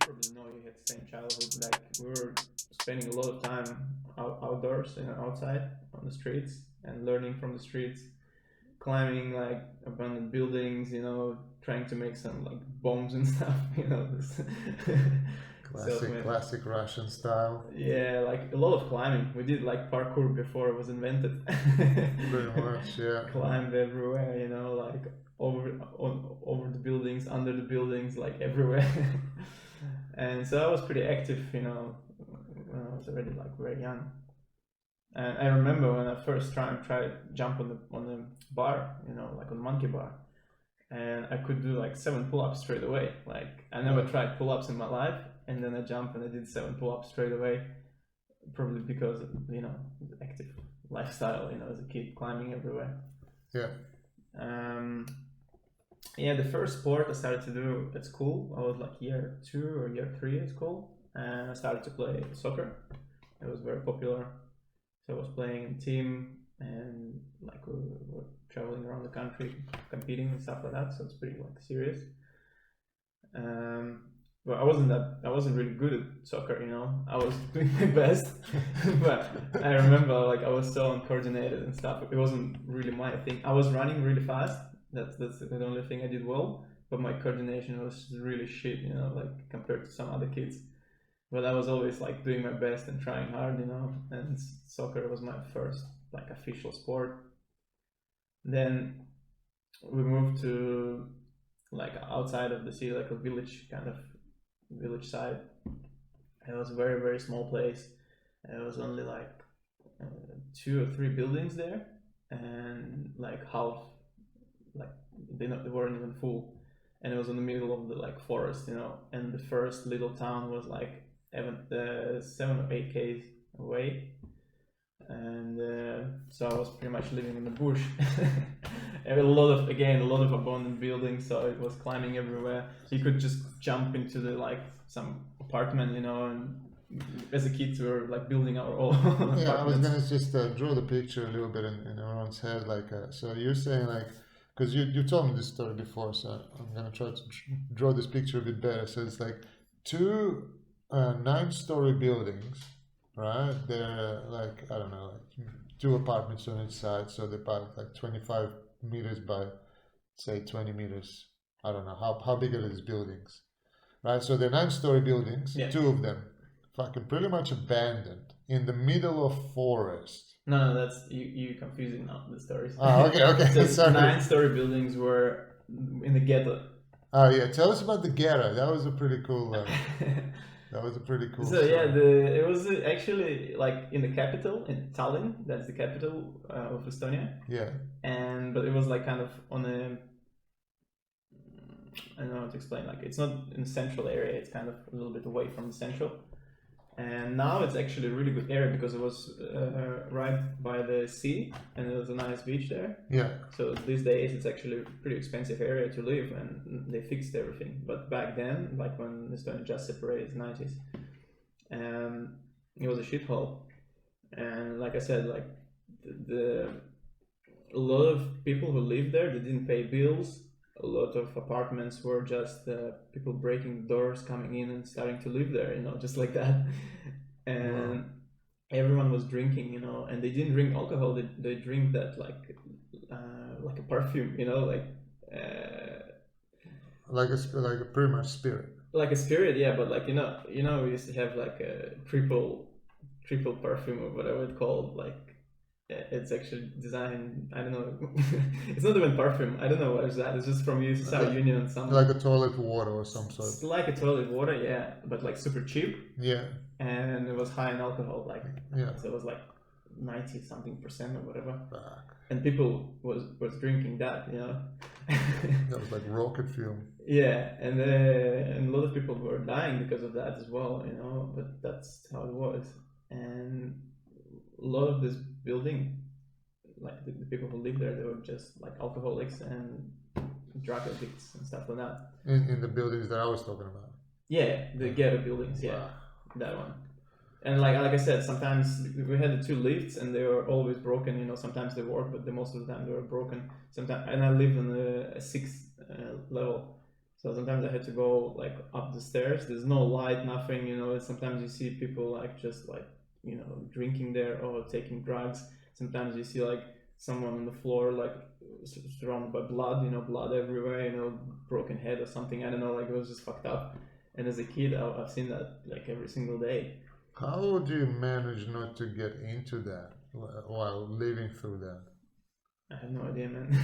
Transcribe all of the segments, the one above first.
probably know you had the same childhood. Like we were spending a lot of time outdoors and outside on the streets and learning from the streets, climbing like abandoned buildings, trying to make some like bombs and stuff, this Classic Russian style. Yeah, like a lot of climbing. We did like parkour before it was invented. Pretty much, yeah. Climbed everywhere, like over the buildings, under the buildings, like everywhere. And so I was pretty active, when I was already like very young. And I remember when I first tried to jump on the bar, like on monkey bar, and I could do like 7 pull-ups straight away. Like I never tried pull-ups in my life, and then I jumped and I did 7 pull-ups straight away, probably because of, the active lifestyle, as a kid, climbing everywhere. Yeah. Yeah, the first sport I started to do at school, I was like year 2 or year 3 at school, and I started to play soccer. It was very popular. So I was playing in team, and like we were traveling around the country, competing and stuff like that. So it's pretty like serious. But I wasn't really good at soccer. I was doing my best, but I remember like I was so uncoordinated and stuff. It wasn't really my thing. I was running really fast. That's the only thing I did well. But my coordination was really shit. Like compared to some other kids. But I was always like doing my best and trying hard, and soccer was my first like official sport. Then we moved to like outside of the city, like a village side. It was a very, very small place. It was only like 2 or 3 buildings there, and like half, like they weren't even full, and it was in the middle of the like forest, and the first little town was like 7 or 8 k's away, and so I was pretty much living in the bush. A lot of abandoned buildings, so it was climbing everywhere. So you could just jump into the like some apartment, and as a kid we were like building our own apartments. Yeah, I was gonna just draw the picture a little bit in everyone's head, like so you're saying like, because you told me this story before, so I'm gonna try to draw this picture a bit better. So it's like 2 9-story buildings, right? They're like, I don't know, like 2 apartments on each side, so they're about like 25 meters by say 20 meters. I don't know how big are these buildings, right? So they're 9-story buildings, Yeah. 2 of them fucking pretty much abandoned in the middle of forest. No, that's you confusing now the stories. Oh, okay. So Sorry. 9-story buildings were in the ghetto. Oh yeah, tell us about the ghetto. That was a pretty cool. So story. yeah, it was actually like in the capital, in Tallinn. That's the capital of Estonia. Yeah. But it was like kind of on a, I don't know how to explain. Like it's not in the central area. It's kind of a little bit away from the central. And now it's actually a really good area because it was right by the sea, and there was a nice beach there. Yeah. So these days it's actually a pretty expensive area to live, and they fixed everything. But back then, like when Estonia just separated in the 90s, it was a shithole. And like I said, like a lot of people who lived there, they didn't pay bills. A lot of apartments were just people breaking doors, coming in and starting to live there, just like that. And everyone was drinking, and they didn't drink alcohol. They drink that like a perfume, like a pretty much spirit. Like a spirit, yeah. But like we used to have like a triple perfume or whatever it's called, like. It's actually designed, I don't know, it's not even perfume, I don't know what is that, it's just from USSR Union. Like a toilet water or some sort. It's like a toilet water, yeah, but like super cheap. Yeah. And it was high in alcohol, like, yeah. So it was like 90-something% or whatever. Fuck. And people was drinking that, That was like rocket fuel. Yeah, and a lot of people were dying because of that as well, but that's how it was. And a lot of this building, like the people who live there, they were just like alcoholics and drug addicts and stuff like that. In the buildings that I was talking about. Yeah, the ghetto buildings, yeah, that one. And like I said, sometimes we had the 2 lifts and they were always broken. Sometimes they worked, but most of the time they were broken. Sometimes, and I lived on a 6th level, So sometimes I had to go like up the stairs. There's no light, nothing, you know. Sometimes you see people like just like, you know, drinking there or taking drugs. Sometimes you see like someone on the floor like surrounded by blood, you know, blood everywhere, you know, broken head or something. I don't know, like it was just fucked up. And as a kid, I've seen that like every single day. How do you manage not to get into that while living through that? I have no idea, man.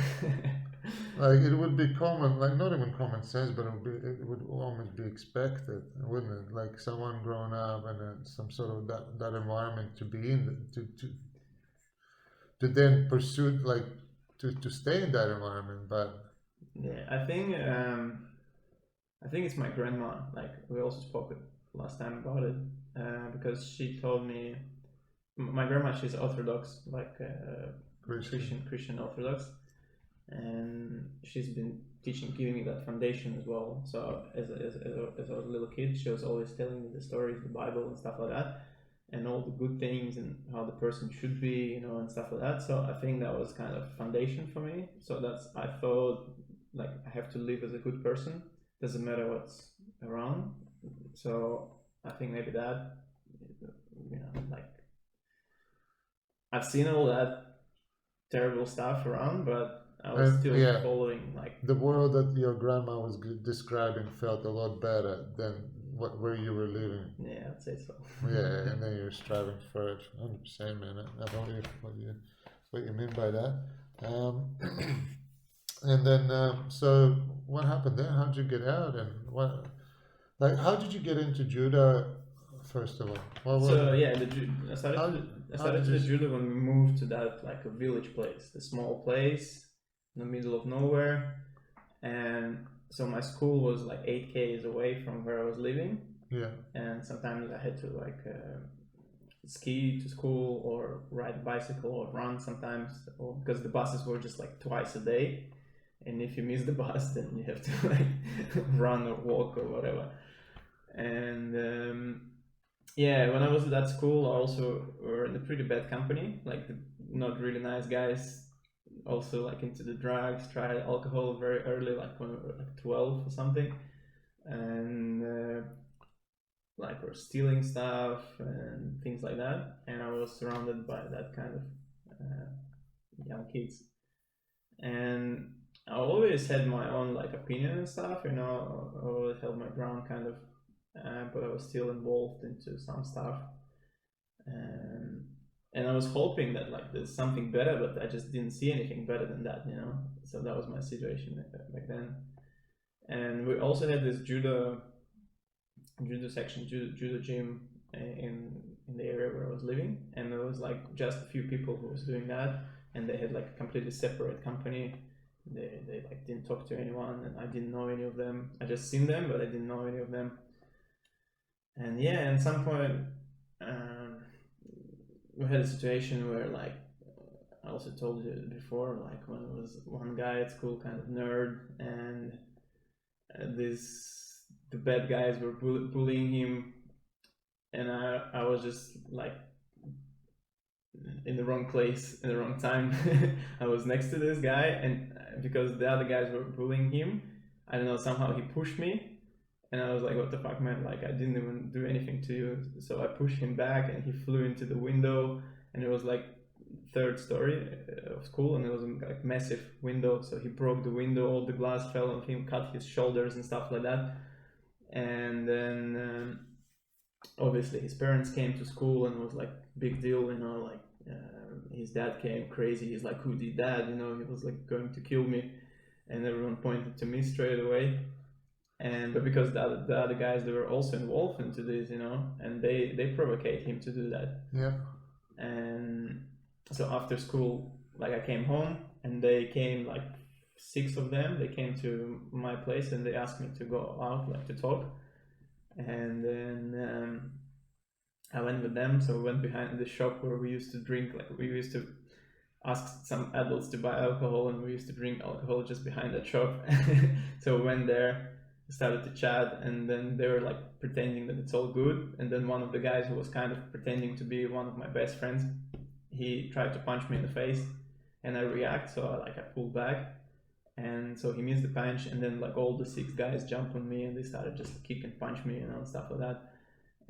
Like it would be common, like not even common sense, but it would almost be expected, wouldn't it? Like someone growing up in some sort of that environment to be in, to then pursue like to stay in that environment. But Yeah, I think it's my grandma. Like we also spoke last time about it, because she told me my grandma, she's Orthodox, like Christian Orthodox, and she's been teaching, giving me that foundation as well. So as I was a little kid, she was always telling me the stories, the Bible and stuff like that, and all the good things and how the person should be, you know, and stuff like that. So I think that was kind of foundation for me. So that's, I thought like I have to live as a good person. Doesn't matter what's around. So I think maybe that, you know, like I've seen all that terrible stuff around, but I was still yeah, following like the world that your grandma was describing felt a lot better than where you were living. yeah, I'd say so. Yeah, and then you're striving for it. 100%, man. I don't know what you mean by that. Um, and then, so what happened then? How did you get out? And what, like, how did you get into judo? First of all, So yeah, I how, started did to you? do judo when we moved to that like a village place, a small place in the middle of nowhere, and so my school was like 8 km away from where I was living, Yeah, and sometimes I had to like ski to school or ride a bicycle or run sometimes, or because the buses were just like twice a day, and if you miss the bus, then you have to like run or walk or whatever, and. Yeah, when I was at that school, I also were in a pretty bad company, like the not really nice guys, also like into the drugs, tried alcohol very early, like when we were like 12 or something, and like we're stealing stuff and things like that. And I was surrounded by that kind of young kids, and I always had my own like opinion and stuff, you know, I always held my ground kind of, but I was still involved into some stuff. um, and I was hoping that like there's something better, but I just didn't see anything better than that, you know. So that was my situation back then. And we also had this judo section, judo gym in the area where I was living, and there was like just a few people who was doing that, and they had like a completely separate company. They like didn't talk to anyone, and I didn't know any of them. I just seen them, but I didn't know any of them. And yeah, at some point, um, we had a situation where like I also told you before, like when it was one guy at school, kind of nerd, and the bad guys were bullying him, and I was just like in the wrong place in the wrong time. I was next to this guy, and because the other guys were bullying him, I don't know, somehow he pushed me, and I was like, what the fuck, man, like I didn't even do anything to you. So I pushed him back, and he flew into the window, and it was like third story of school, and it was a like massive window, so he broke the window, all the glass fell on him, cut his shoulders and stuff like that. And then obviously his parents came to school, and it was like big deal, you know, like his dad came crazy, he's like, who did that, you know, he was like going to kill me, and everyone pointed to me straight away. And but because the other guys, they were also involved into this, you know, and they provocate him to do that. yeah. And so after school, like I came home, and they came like 6 of them, they came to my place, and they asked me to go out, like to talk. And then I went with them. So we went behind the shop where we used to drink, like we used to ask some adults to buy alcohol, and we used to drink alcohol just behind that shop. So we went there, started to chat, and then they were like pretending that it's all good. And then one of the guys who was kind of pretending to be one of my best friends, he tried to punch me in the face, and I react, so I pulled back, and so he missed the punch, and then like all the 6 guys jumped on me and they started just kick and punch me, and stuff like that.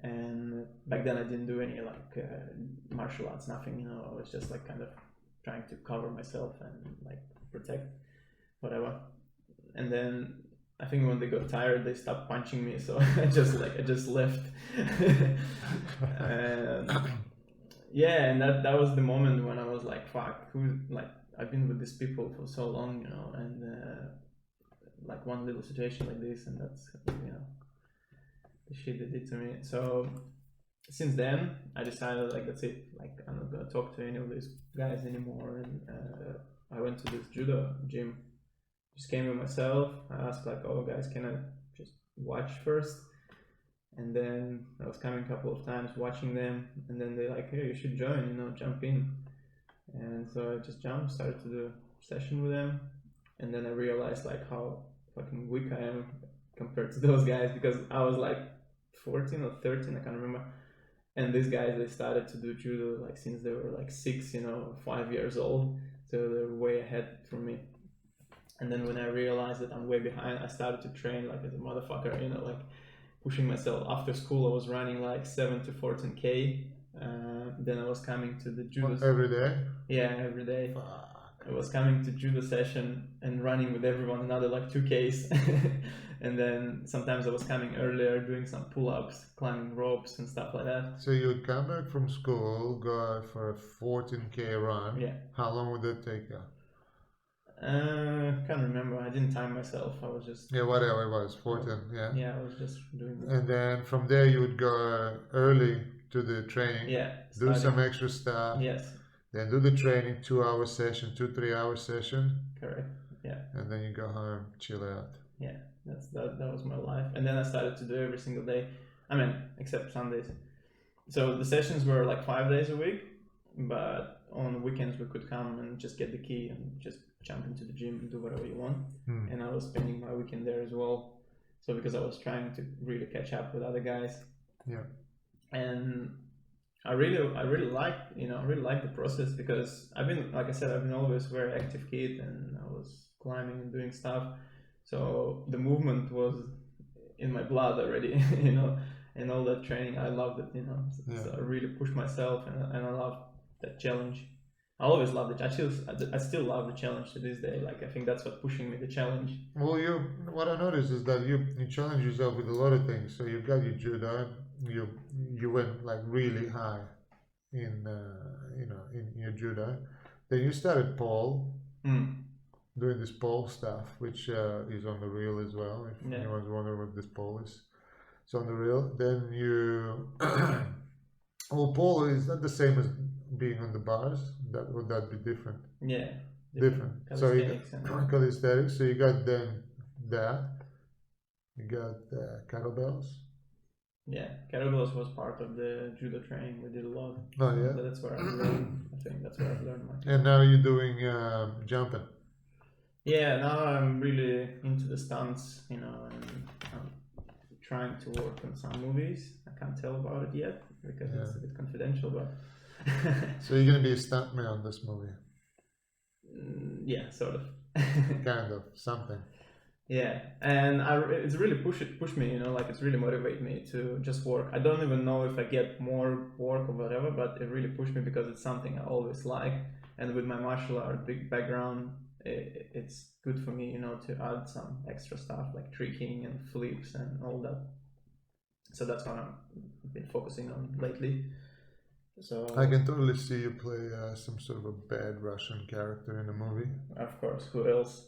And back then I didn't do any like martial arts, nothing, I was just like kind of trying to cover myself and like protect whatever. And then I think when they got tired, they stopped punching me, so I just left. And yeah, and that was the moment when I was like, fuck, who, like, I've been with these people for so long, and like one little situation like this, and that's the shit they did to me. So since then I decided, like, that's it, like I'm not gonna talk to any of these guys anymore. And I went to this judo gym, just came with myself. I asked like, oh guys, can I just watch first? And then I was coming a couple of times watching them, and then they like, hey, you should join, jump in. And so I just jumped, started to do a session with them, and then I realized like how fucking weak I am compared to those guys, because I was like 14 or 13, I can't remember. And these guys, they started to do judo like since they were like 6, 5 years old, so they're way ahead from me. And then when I realized that I'm way behind, I started to train like as a motherfucker, like pushing myself. After school, I was running like 7 to 14K. Then I was coming to the judo. Every day? Yeah, every day. Fuck. I was coming to judo session and running with everyone another like 2Ks. And then sometimes I was coming earlier, doing some pull-ups, climbing ropes and stuff like that. So you would come back from school, go out for a 14K run. Yeah. How long would that take you? Can't remember. I didn't time myself. I was just... Yeah, whatever it was, 14, yeah. Yeah, I was just doing that. And then from there you would go early to the training. Yeah. Do some extra stuff. Yes. Then do the training, 2-hour session, 2-3 hour session. Correct. Yeah. And then you go home, chill out. Yeah, that was my life. And then I started to do every single day. I mean, except Sundays. So the sessions were like 5 days a week, but on weekends we could come and just get the key and just jump into the gym and do whatever you want. And I was spending my weekend there as well. So because I was trying to really catch up with other guys. Yeah. And I really liked the process, because I've been, like I said, I've been always a very active kid, and I was climbing and doing stuff. So the movement was in my blood already, and all that training, I loved it, So I really pushed myself, and I loved that challenge. I always loved it. I still love the challenge to this day. Like, I think that's what pushing me, the challenge. Well, what I noticed is that you challenge yourself with a lot of things. So you've got your judo, you went like really high in your judo. Then you started pole. Doing this pole stuff, which is on the reel as well. If anyone's wondering what this pole is, it's on the reel. Then you, well, pole is not the same as being on the bars. Would that be different? Yeah, different. So you got calisthenics. So you got then that. You got kettlebells. Yeah, kettlebells was part of the judo training. We did a lot. Oh yeah. So that's where I learned. I think that's where I learned much. And now you're doing jumping. Yeah, now I'm really into the stunts, and I'm trying to work on some movies. I can't tell about it yet because it's a bit confidential, but... So you're going to be a stuntman on this movie? Yeah, sort of. Kind of, something. Yeah, and it's really pushed me, like it's really motivated me to just work. I don't even know if I get more work or whatever, but it really pushed me because it's something I always like. And with my martial art big background, it's good for me, to add some extra stuff like tricking and flips and all that. So that's what I've been focusing on lately. So I can totally see you play some sort of a bad Russian character in a movie. Of course, who else?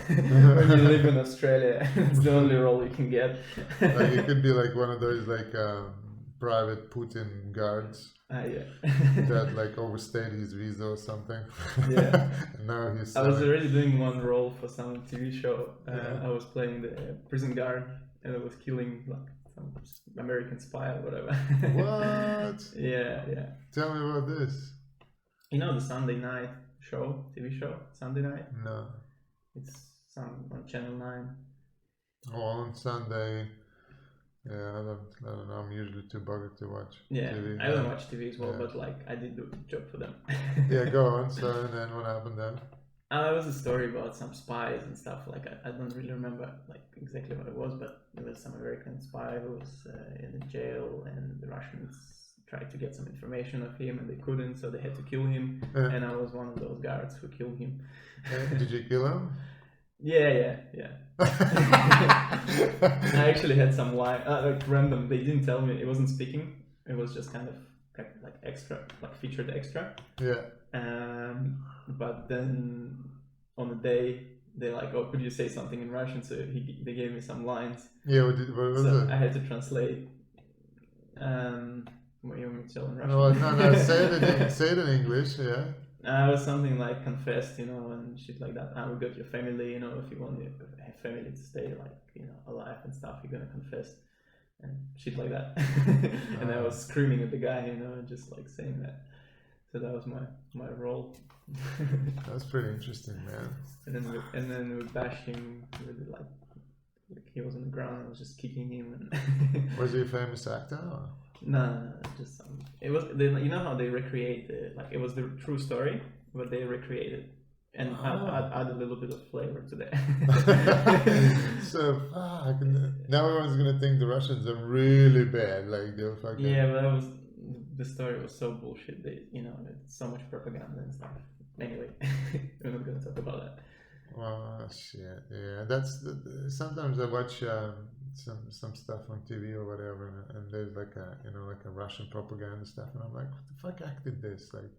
When you live in Australia, it's the only role you can get. Like it could be like one of those like private Putin guards. Yeah. That like overstayed his visa or something. Yeah. And now he's. I was already doing one role for some TV show. I was playing the prison guard, and I was killing like some American spy or whatever. What? Yeah. Tell me about this. The Sunday night show, TV show, Sunday night. No. It's on Channel 9. Oh, on Sunday. Yeah, I don't know. I'm usually too buggered to watch TV. I don't watch TV as well, but like I did do a job for them. Yeah, go on. So and then what happened then? It was a story about some spies and stuff. Like I don't really remember like exactly what it was, but there was some American spy who was in jail, and the Russians tried to get some information of him, and they couldn't, so they had to kill him. And I was one of those guards who killed him. Did you kill him? Yeah. I actually had some line, like random. They didn't tell me. It wasn't speaking. It was just kind of like extra, like featured extra. Yeah. But then on the day they're like, "Oh, could you say something in Russian?" So they gave me some lines. Yeah. What was it? I had to translate. What you want me to tell in Russian? No. Say it in English. Yeah. It was something like confessed, and shit like that. We got your family, if you want your family to stay like, alive and stuff, you're gonna confess and shit like that. And I was screaming at the guy, and just like saying that. So that was my role. That's pretty interesting, man. And then we bashed him really like he was on the ground. I was just kicking him. Was he a famous actor? Or? No, just some. It was how they recreate it was the true story, but they recreated and add a little bit of flavor to that. So now everyone's gonna think the Russians are really bad, like they're fucking. Yeah, but the story was so bullshit. It's so much propaganda and stuff. Anyway, we're not gonna talk about that. Oh shit! Yeah, that's sometimes I watch some stuff on TV or whatever, and there's like a Russian propaganda stuff, and I'm like, what the fuck acted this? Like,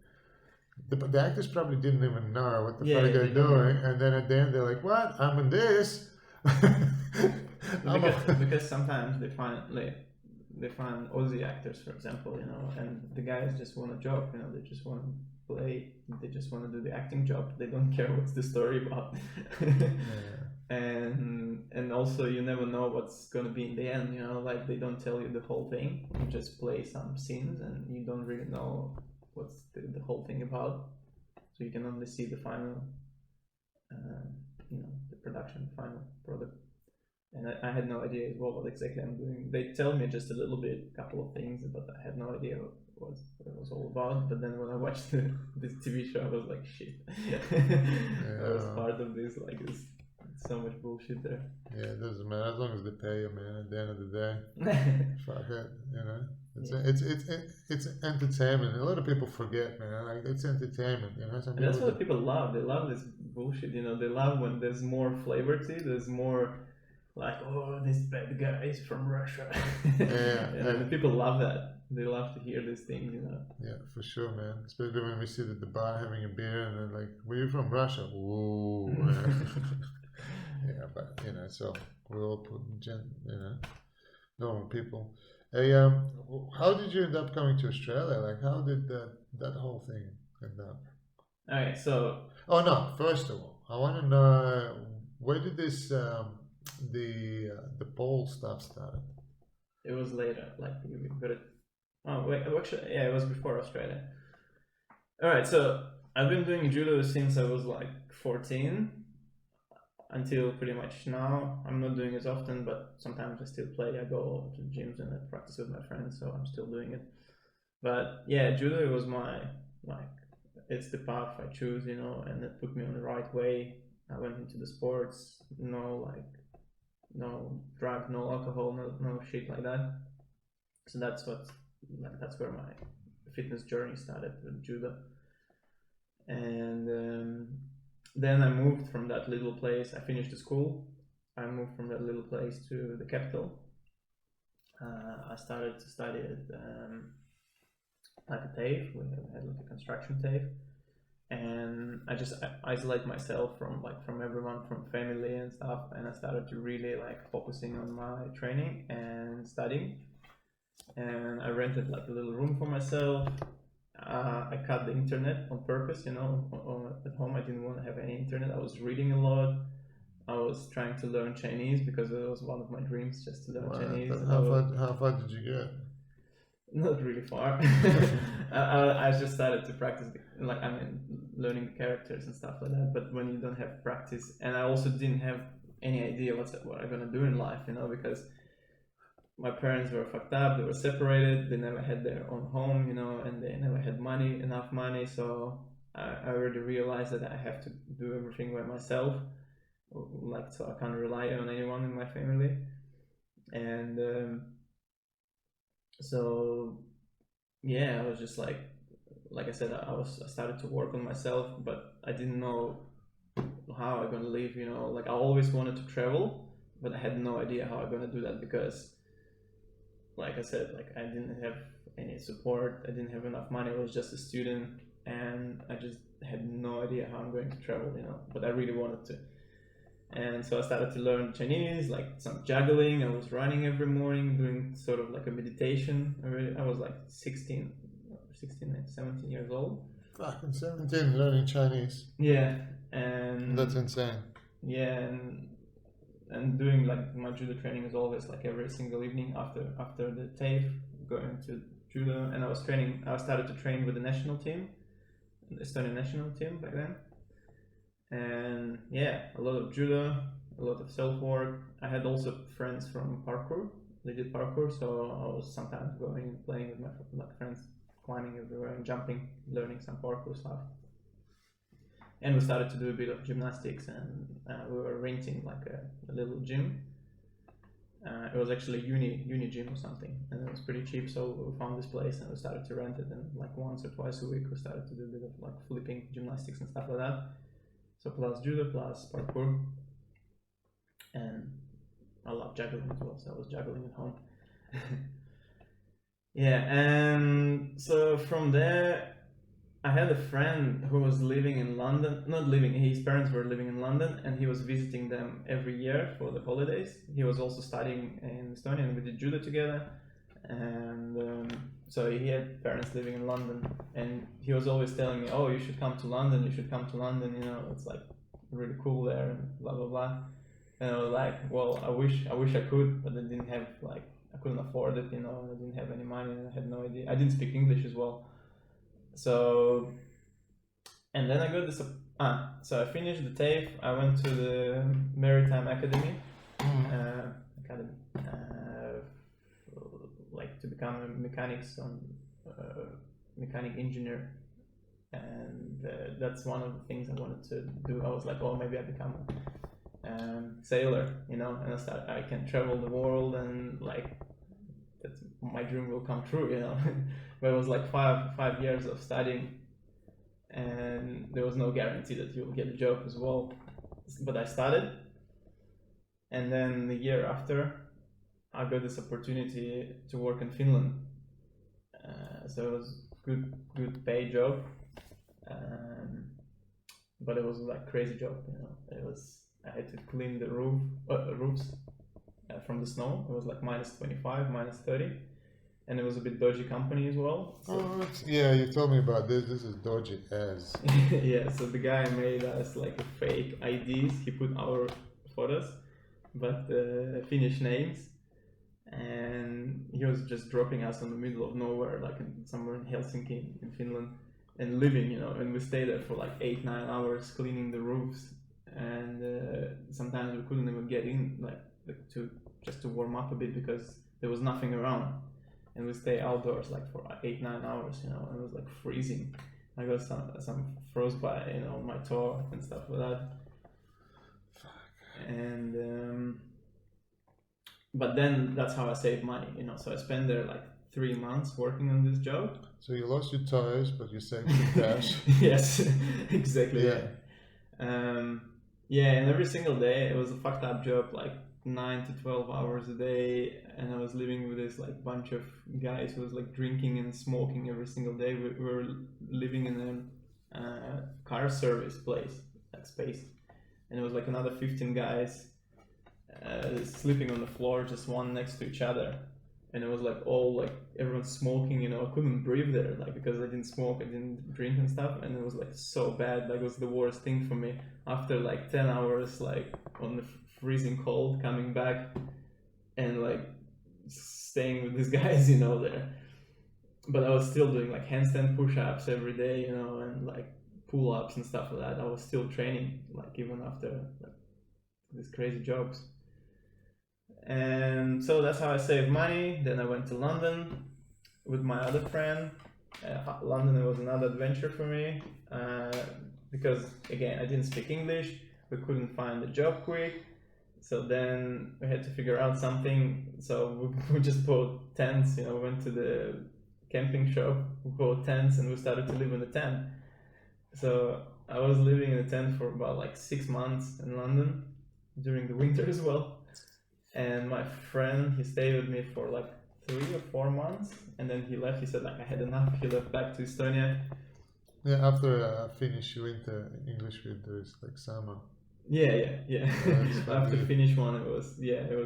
the actors probably didn't even know what the fuck they're doing, and then at the end they're like, what? I'm in this. because sometimes they find Aussie actors, for example, and the guys just want a job, they just want to play, they just want to do the acting job, they don't care what's the story about. And also you never know what's going to be in the end, like they don't tell you the whole thing, you just play some scenes and you don't really know what's the whole thing about, so you can only see the final the production, final product. And I had no idea as well what exactly I'm doing. They tell me just a little bit, a couple of things, but I had no idea what it was all about. But then when I watched this TV show, I was like, shit. I was part of this. Like, it's so much bullshit there. Yeah, it doesn't matter as long as they pay you, man. At the end of the day, fuck it, It's entertainment. A lot of people forget, man. Like, it's entertainment, And that's what people love. They love this bullshit. They love when there's more flavor to it. There's more. Like, oh, this bad guy is from Russia. And people love that. They love to hear these things, Yeah, for sure, man. Especially when we sit at the bar having a beer and then like, where you from? Russia? Ooh. Yeah, but so we're all normal people. Hey, how did you end up coming to Australia? Like, how did that whole thing end up? Okay, so. Oh no! First of all, I want to know, where did this the pole stuff started? It was later, like you got it. Oh wait, actually, yeah, it was before Australia. All right, so I've been doing judo since I was like 14 until pretty much now. I'm not doing it as often, but sometimes I still play. I go to gyms and I practice with my friends, so I'm still doing it. But yeah, judo was my it's the path I choose, and it put me on the right way. I went into the sports, no drugs, no alcohol, no shit like that. So that's where my fitness journey started with judo. And then I moved from that little place. I finished the school. I moved from that little place to the capital. I started to study at like a TAFE. We had like a construction TAFE. And I just isolate myself from everyone, from family and stuff, and I started to really like focusing on my training and studying. And I rented like a little room for myself. I cut the internet on purpose, at home I didn't want to have any internet. I was reading a lot. I was trying to learn Chinese because it was one of my dreams, just to learn Chinese. How far did you get? Not really far. I just started to practice, learning the characters and stuff like that. But when you don't have practice, and I also didn't have any idea what I'm gonna do in life, because my parents were fucked up. They were separated. They never had their own home, and they never had enough money. So I already realized that I have to do everything by myself, like, so I can't rely on anyone in my family. And so yeah, I was just like I said, I started to work on myself, but I didn't know how I'm gonna live. Like, I always wanted to travel, but I had no idea how I'm gonna do that, because, like I said, like, I didn't have any support. I didn't have enough money. I was just a student, and I just had no idea how I'm going to travel. But I really wanted to. And so I started to learn Chinese, like some juggling. I was running every morning, doing sort of like a meditation. I was like 16, 17 years old. Fucking 17 learning Chinese. Yeah, and That's insane. yeah, and doing like my judo training is always like every single evening after the TAFE, going to judo. And I started to train with the national team, the Estonian national team back then. And yeah, a lot of judo, a lot of self work. I had also friends from parkour. They did parkour, so I was sometimes going and playing with my friends, climbing everywhere and jumping, learning some parkour stuff. And we started to do a bit of gymnastics, and we were renting like a little gym. It was actually uni gym or something, and it was pretty cheap. So we found this place and we started to rent it, and like once or twice a week we started to do a bit of like flipping gymnastics and stuff like that. So plus judo, plus parkour, and I love juggling as well, so I was juggling at home. Yeah, and so from there, I had a friend who was living in London, not living, his parents were living in London, and he was visiting them every year for the holidays. He was also studying in Estonia, and we did judo together. And so he had parents living in London, and he was always telling me, "Oh, you should come to London. You should come to London. It's like really cool there, and blah blah blah." And I was like, "Well, I wish I could, but I didn't have I couldn't afford it. I didn't have any money, and I had no idea. I didn't speak English as well. So, and then I got this. So I finished the TAFE. I went to the Maritime Academy, like to become a mechanic engineer, and that's one of the things I wanted to do. I was like, oh, maybe I become a sailor, and I can travel the world, and like that's my dream will come true, But it was like five years of studying, and there was no guarantee that you'll get a job as well. But I started, and then the year after, I got this opportunity to work in Finland. So it was good pay job, but it was like crazy job. I had to clean the roofs from the snow. It was like -25, -30. And it was a bit dodgy company as well. So yeah, you told me about this. This is dodgy as. yeah, so the guy made us like a fake IDs. He put our photos, but Finnish names, and he was just dropping us in the middle of nowhere, like somewhere in Helsinki, in Finland, and living, and we stayed there for like 8-9 hours cleaning the roofs, and sometimes we couldn't even get in, like to warm up a bit because there was nothing around. And we stay outdoors like for 8-9 hours, and it was like freezing. I got some frostbite, on my toe and stuff like that. Fuck. And but then that's how I saved money, So I spent there like 3 months working on this job. So you lost your toes, but you saved some cash. Yes, exactly. Yeah. Yeah, and every single day it was a fucked up job, like 9 to 12 hours a day, and I was living with this like bunch of guys who was like drinking and smoking every single day. We were living in a car service place, like space, and it was like another 15 guys sleeping on the floor, just one next to each other, and it was like all like everyone smoking. I couldn't breathe there, like because I didn't smoke, I didn't drink and stuff, and it was like so bad. Like it was the worst thing for me. After like 10 hours, like on the freezing cold, coming back and like staying with these guys, there. But I was still doing like handstand push-ups every day, and like pull-ups and stuff like that. I was still training, like even after like these crazy jobs. And so that's how I saved money. Then I went to London with my other friend, London was another adventure for me because again I didn't speak English. We couldn't find a job quick, so then we had to figure out something. So we just bought tents. We went to the camping shop, we bought tents, and we started to live in a tent. So I was living in a tent for about like 6 months in London during the winter as well. And my friend, he stayed with me for like 3 or 4 months, and then he left. He said like I had enough. He left back to Estonia. Yeah, after Finnish winter, English winter is like summer. Yeah. After Finnish one, it was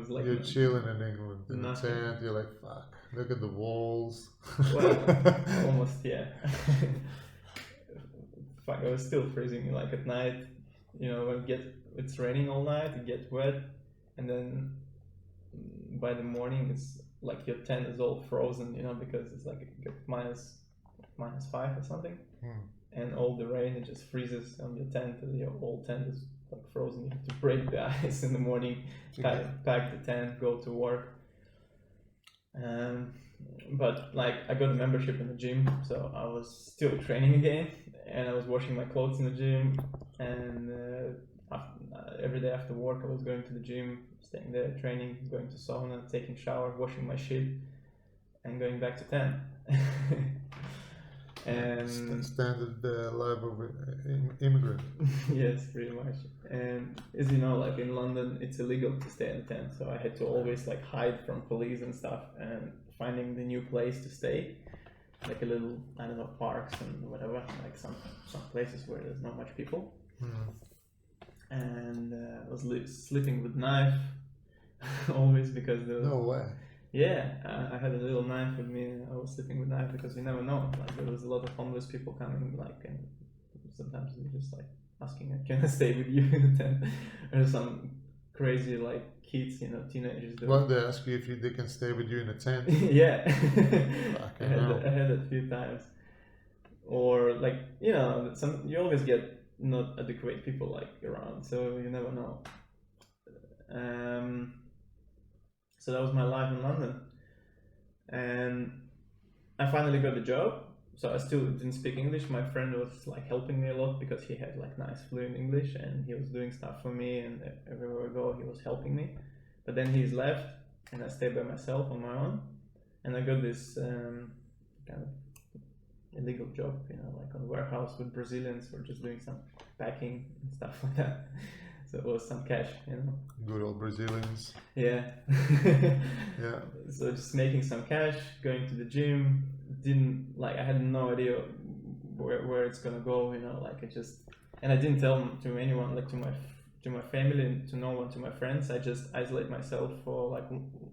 like you're chilling in England in a nothing. tent. You're like, fuck, look at the walls. Well, almost, yeah. Fuck, I was still freezing like at night. When it's raining all night, it gets wet, and then by the morning it's like your tent is all frozen, because it's like minus 5 or something, and all the rain, it just freezes on your tent, and your whole tent is like frozen. You have to break the ice in the morning, pack the tent, go to work. But like I got a membership in the gym, so I was still training again, and I was washing my clothes in the gym, and every day after work I was going to the gym, staying there, training, going to sauna, taking shower, washing my shit, and going back to tent. And standard life of an immigrant. Yes, pretty much. And as you know, like in London, it's illegal to stay in a tent, so I had to always like hide from police and stuff, and finding the new place to stay, like a little, I don't know, parks and whatever, like some places where there's not much people. And I was sleeping with knife always, because there was, no way. Yeah, I had a little knife with me. I was sleeping with knife because you never know. Like there was a lot of homeless people coming, like, and sometimes they're just like asking, "Can I stay with you in the tent?" Or some crazy like kids, teenagers. Well, they ask you if they can stay with you in a tent. Yeah, I had it a few times. Or like you always get not adequate people like around, so you never know. So that was my life in London, and I finally got the job. So I still didn't speak English. My friend was like helping me a lot because he had like nice fluent English, and he was doing stuff for me, and everywhere I go he was helping me. But then he's left, and I stayed by myself on my own, and I got this kind of illegal job, like on a warehouse with Brazilians who were just doing some packing and stuff like that. So it was some cash, Good old Brazilians. Yeah. Yeah. So just making some cash, going to the gym. I had no idea where it's gonna go, like and I didn't tell to anyone, like to my family and to no one, to my friends. I just isolate myself for like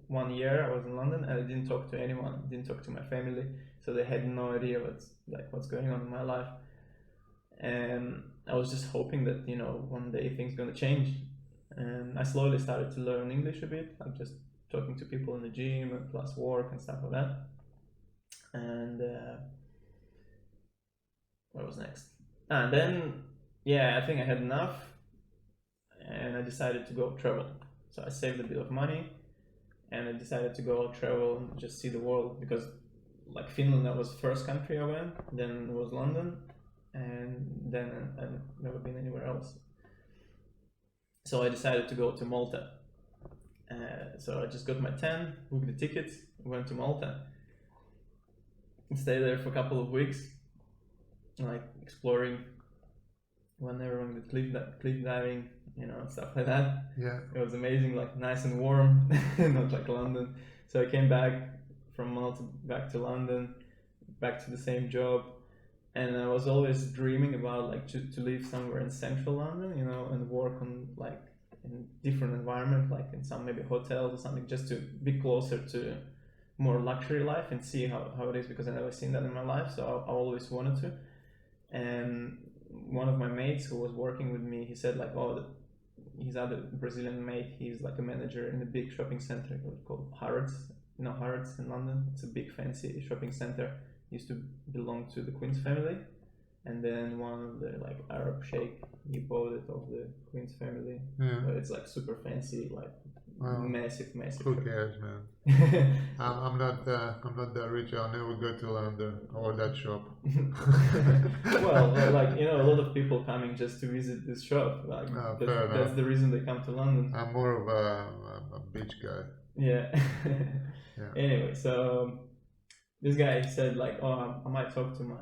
1 year. I was in London and I didn't talk to anyone, didn't talk to my family, so they had no idea what's going on in my life. And I was just hoping that one day things gonna change, and I slowly started to learn English a bit, like just talking to people in the gym and plus work and stuff like that. And what was next? And then I think I had enough, and I decided to go travel. So I saved a bit of money, and I decided to go travel and just see the world, because like Finland, that was first country I went, then it was London, and then I've never been anywhere else. So I decided to go to Malta. So I just got my tent, booked the tickets, went to Malta, and stayed there for a couple of weeks, like exploring, wandering the cliff diving, stuff like that. Yeah. It was amazing, like nice and warm, not like London. So I came back from Malta back to London, back to the same job. And I was always dreaming about like to live somewhere in central London, and work on like in different environment, like in some maybe hotels or something, just to be closer to more luxury life and see how it is, because I never seen that in my life. So I always wanted to. And one of my mates who was working with me, he said like, his other Brazilian mate, he's like a manager in a big shopping center called Harrods. Harrods in London. It's a big fancy shopping center. Used to belong to the Queen's family, and then one of the like Arab sheikh, he bought it of the Queen's family. Yeah. But it's like super fancy, like Well, massive who shop. cares, man? I'm not that rich. I'll never go to London or that shop. Well, like, a lot of people coming just to visit this shop. Like, Fair enough. that's the reason they come to London. I'm more of a beach guy. Yeah. Yeah. Anyway, so this guy said like, oh, I might talk to my,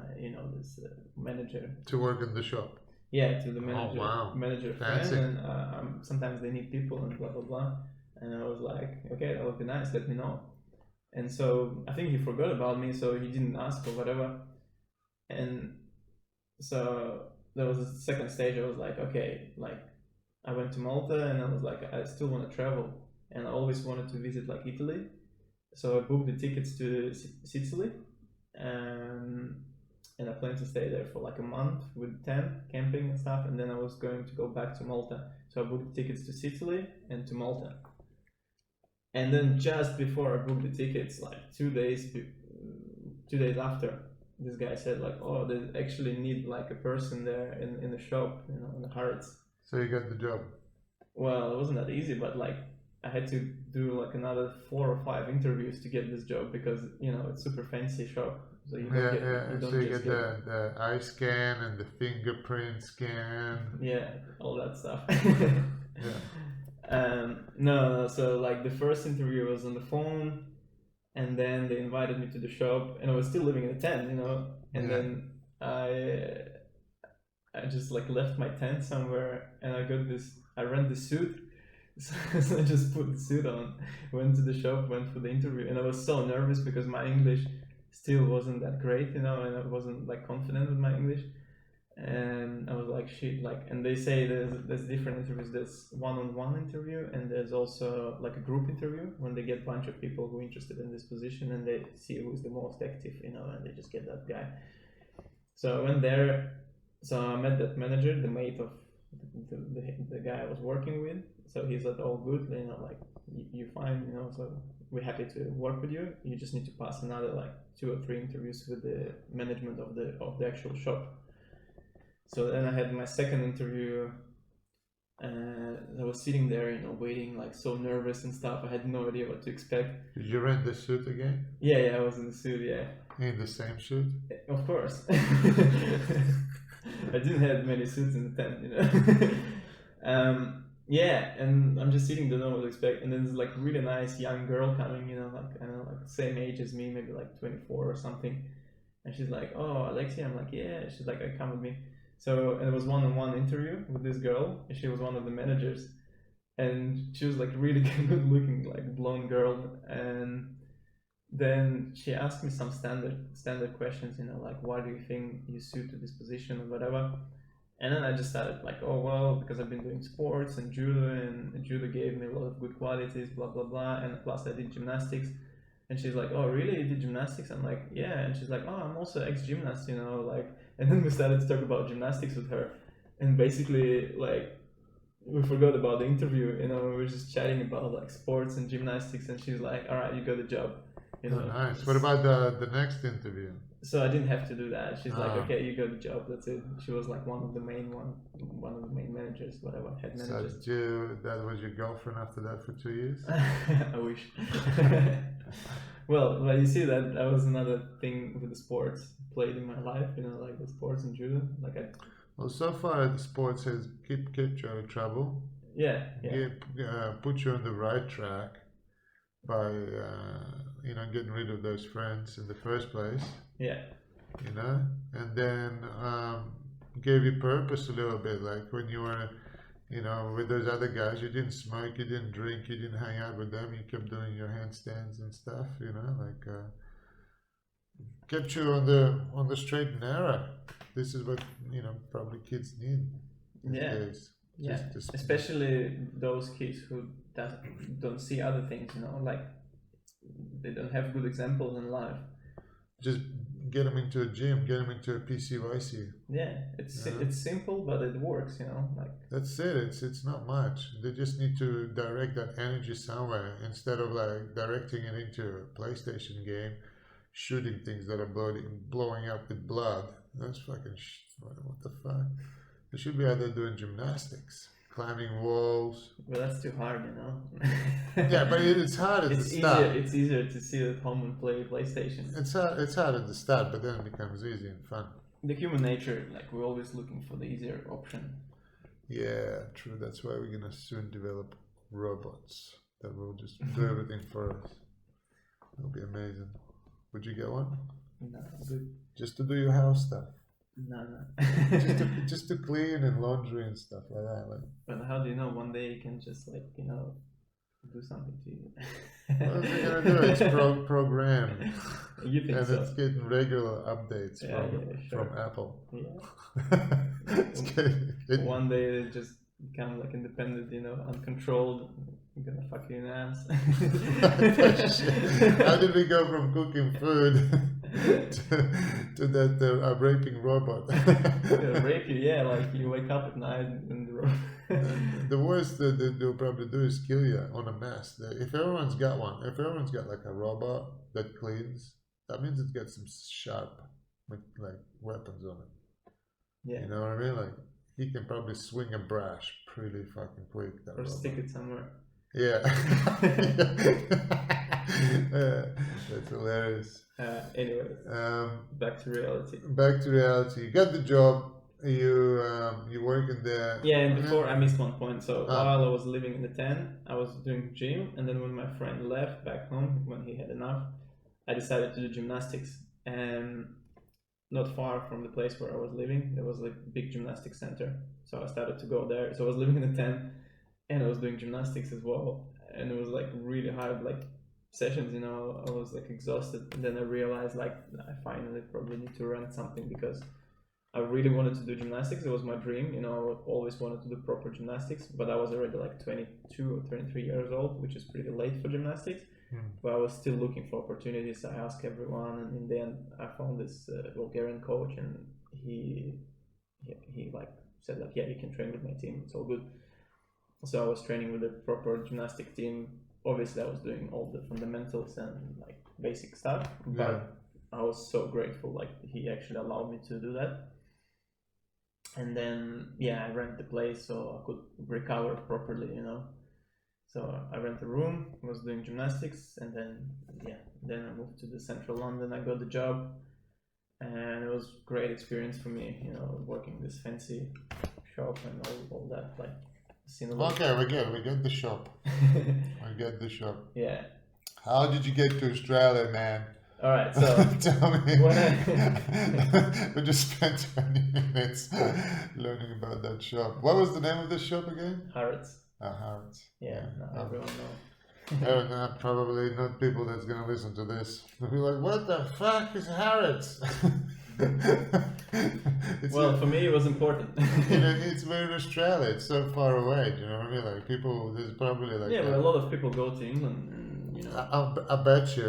this manager. To work in the shop. Yeah, to the manager, wow. manager Fancy. friend, and sometimes they need people and blah blah blah. And I was like, okay, that would be nice. Let me know. And so I think he forgot about me, so he didn't ask or whatever. And so there was a second stage. I was like, okay, like I went to Malta, and I was like, I still want to travel, and I always wanted to visit like Italy. So I booked the tickets to Sicily, and I planned to stay there for like a month with tent, camping and stuff, and then I was going to go back to Malta. So I booked the tickets to Sicily and to Malta. And then just before I booked the tickets, like 2 days after, this guy said like, oh, they actually need like a person there in the shop, in the Harrods. So you got the job. Well, it wasn't that easy, but like I had to do like another 4 or 5 interviews to get this job because it's super fancy shop. So you don't get the eye scan and the fingerprint scan. Yeah, all that stuff. Yeah. No, so like the first interview was on the phone, and then they invited me to the shop, and I was still living in a tent, and then I just like left my tent somewhere, and I rent this suit. So I just put the suit on, went to the shop, went for the interview, and I was so nervous because my English still wasn't that great, and I wasn't like confident with my English. And I was like, shit, like, and they say there's different interviews. There's one-on-one interview, and there's also like a group interview when they get a bunch of people who are interested in this position, and they see who's the most active, and they just get that guy. So I went there. So I met that manager, the mate of the guy I was working with. So he's like, all good, like you fine, so we're happy to work with you. You just need to pass another like 2 or 3 interviews with the management of the actual shop. So then I had my second interview, and I was sitting there, waiting, like so nervous and stuff. I had no idea what to expect. Did you rent the suit again? Yeah, I was in the suit, yeah. In the same suit? Of course. I didn't have many suits in the tent, yeah, and I'm just sitting, don't know what to expect. And then there's like really nice young girl coming, like I don't know, like the same age as me, maybe like 24 or something. And she's like, oh, Aleksei. I'm like, yeah. She's like, come with me. So, and it was one-on-one interview with this girl. And she was one of the managers, and she was like really good looking, like blonde girl. And then she asked me some standard questions, like, why do you think you suit to this position or whatever. And then I just started like, oh, well, because I've been doing sports and judo gave me a lot of good qualities, blah, blah, blah. And plus I did gymnastics. And she's like, oh, really? You did gymnastics? I'm like, yeah. And she's like, oh, I'm also ex-gymnast, like, and then we started to talk about gymnastics with her. And basically, like, we forgot about the interview, we were just chatting about like sports and gymnastics. And she's like, all right, you got the job. Oh, nice. What about the next interview? So I didn't have to do that. She's like, okay, you got the job. That's it. She was like one of the main managers, whatever, head managers. So that was your girlfriend after that for 2 years? I wish. Well, but you see that was another thing with the sports played in my life. Like the sports and judo. Well, so far the sports has kept you out of trouble. Yeah. Put you on the right track by getting rid of those friends in the first place. Yeah. And then gave you purpose a little bit, like when you were with those other guys, you didn't smoke, you didn't drink, you didn't hang out with them, you kept doing your handstands and stuff, kept you on the straight and narrow. This is what probably kids need these days. Yeah, especially those kids who don't see other things, like they don't have good examples in life. Just get them into a gym, get them into a PCYC. Yeah, it's simple, but it works, like. That's it. It's not much. They just need to direct that energy somewhere instead of like directing it into a PlayStation game, shooting things that are blowing up with blood. That's fucking what the fuck? They should be out there doing gymnastics. climbing walls. But that's too hard, you know. Yeah, but it's hard at the start. It's easier to sit at home and play PlayStation. It's hard at the start, but then it becomes easy and fun. The human nature, like we're always looking for the easier option. Yeah, true. That's why we're gonna soon develop robots that will just do everything for us. It'll be amazing. Would you get one? No, good. Just to do your house stuff. No. just to clean and laundry and stuff like that. Like, But how do you know one day you can just like, you know, do something to you? what are they gonna do? It's programmed. You think and so? it's getting regular updates from Apple. Yeah. It's getting, One day they just become like independent, you know, uncontrolled. I'm gonna fuck you in the ass. How did we go from cooking food to that raping robot? Rape you, yeah, like you wake up at night and the robot. The worst that they'll probably do is kill you on a mass. If everyone's got one, if everyone's got like a robot that cleans, that means it's got some sharp like weapons on it. Yeah. You know what I mean? Like he can probably swing a brush pretty fucking quick. That Or robot. stick it somewhere. Yeah. That's hilarious. Anyways, back to reality. Back to reality. You got the job. You working there. Yeah, and before I missed one point. So while I was living in the tent, I was doing gym, and then when my friend left back home, when he had enough, I decided to do gymnastics. And not far from the place where I was living, there was like a big gymnastics center. So I started to go there. So I was living in the tent, and I was doing gymnastics as well. And it was like really hard, like sessions, you know. I was like exhausted. And then I realized like I finally probably need to rent something because I really wanted to do gymnastics. It was my dream, you know. I always wanted to do proper gymnastics, but I was already like 22 or 23 years old, which is pretty late for gymnastics. But I was still looking for opportunities. I asked everyone, and in the end, I found this Bulgarian coach, and he like said like, yeah, you can train with my team. It's all good. So I was training with a proper gymnastic team. Obviously, I was doing all the fundamentals and like basic stuff, but I was so grateful. Like he actually allowed me to do that. And then I rented the place so I could recover properly, you know. So I rented a room, was doing gymnastics, and then I moved to the central London. I got the job, and it was a great experience for me, you know, working this fancy shop and all that, like. Okay, we get the shop. I get the shop. Yeah. How did you get to Australia, man? All right, so tell me. We just spent 20 minutes learning about that shop. What was the name of the shop again? Harrods. Harrods. Yeah, everyone knows. Probably not people that's gonna listen to this. They'll be like, "What the fuck is Harrods?" Well, for me, it was important. You know, it's very Australia. It's so far away. Do you know what I mean? Like people, there's probably like. Yeah, but a lot of people go to England, and you know. I bet you.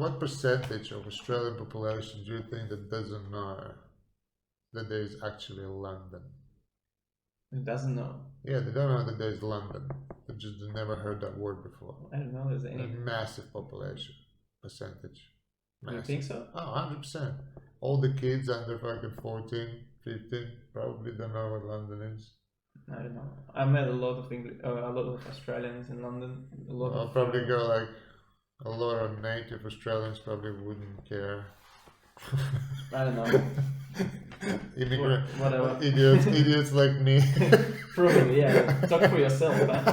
What percentage of Australian population do you think that doesn't know that there is actually London? It doesn't know. Yeah, they don't know that there's London. They just never heard that word before. I don't know. There's any A massive population percentage. Massive. You think so? Oh, 100%. All the kids under fucking 14, 15 probably don't know what London is. I don't know. I met a lot of a lot of Australians in London. I'll probably go like a lot of native Australians probably wouldn't care. I don't know. Immigrant, whatever. idiots like me. Probably, yeah. Talk for yourself, man.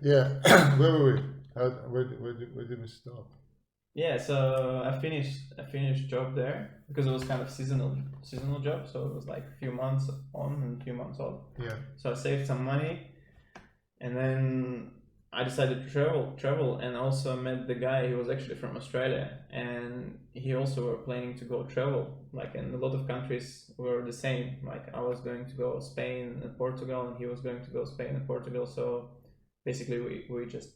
Yeah. Where were we? Where did we stop? Yeah, so I finished job there because it was kind of seasonal job, so it was like a few months on and a few months off. Yeah. So I saved some money, and then I decided to travel, and also met the guy. He was actually from Australia, and he also were planning to go travel. Like, in a lot of countries were the same. Like, I was going to go Spain and Portugal, and he was going to go Spain and Portugal. So basically, we just,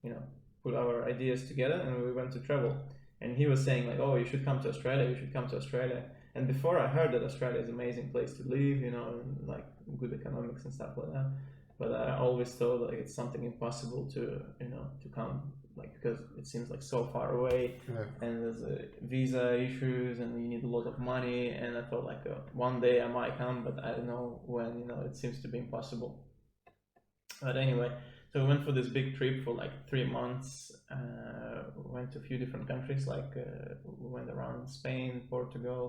you know, put our ideas together and we went to travel. And he was saying like, oh, you should come to Australia. You should come to Australia. And before I heard that Australia is an amazing place to live, you know, and like good economics and stuff like that. but I always thought like it's something impossible to to come, like, because it seems like so far away, and there's visa issues, and you need a lot of money. And I thought like one day I might come, but I don't know when. It seems to be impossible. But anyway, so we went for this big trip for like 3 months. Went to a few different countries, like we went around Spain, Portugal,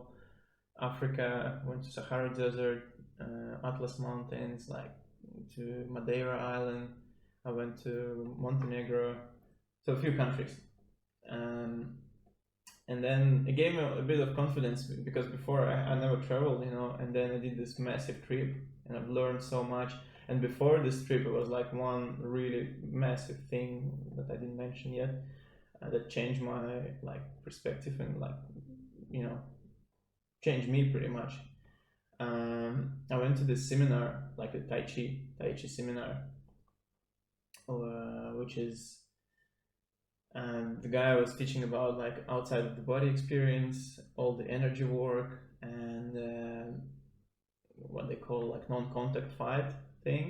Africa, went to Sahara Desert, Atlas Mountains, like to Madeira Island. I went to Montenegro, so a few countries. And then it gave me a bit of confidence, because before I never traveled, and then I did this massive trip, and I've learned so much. And before this trip, it was like one really massive thing that I didn't mention yet, that changed my like perspective, and like changed me pretty much. I went to this seminar, like a Tai Chi seminar, which is the guy was teaching about like outside of the body experience, all the energy work, and what they call like non-contact fight thing,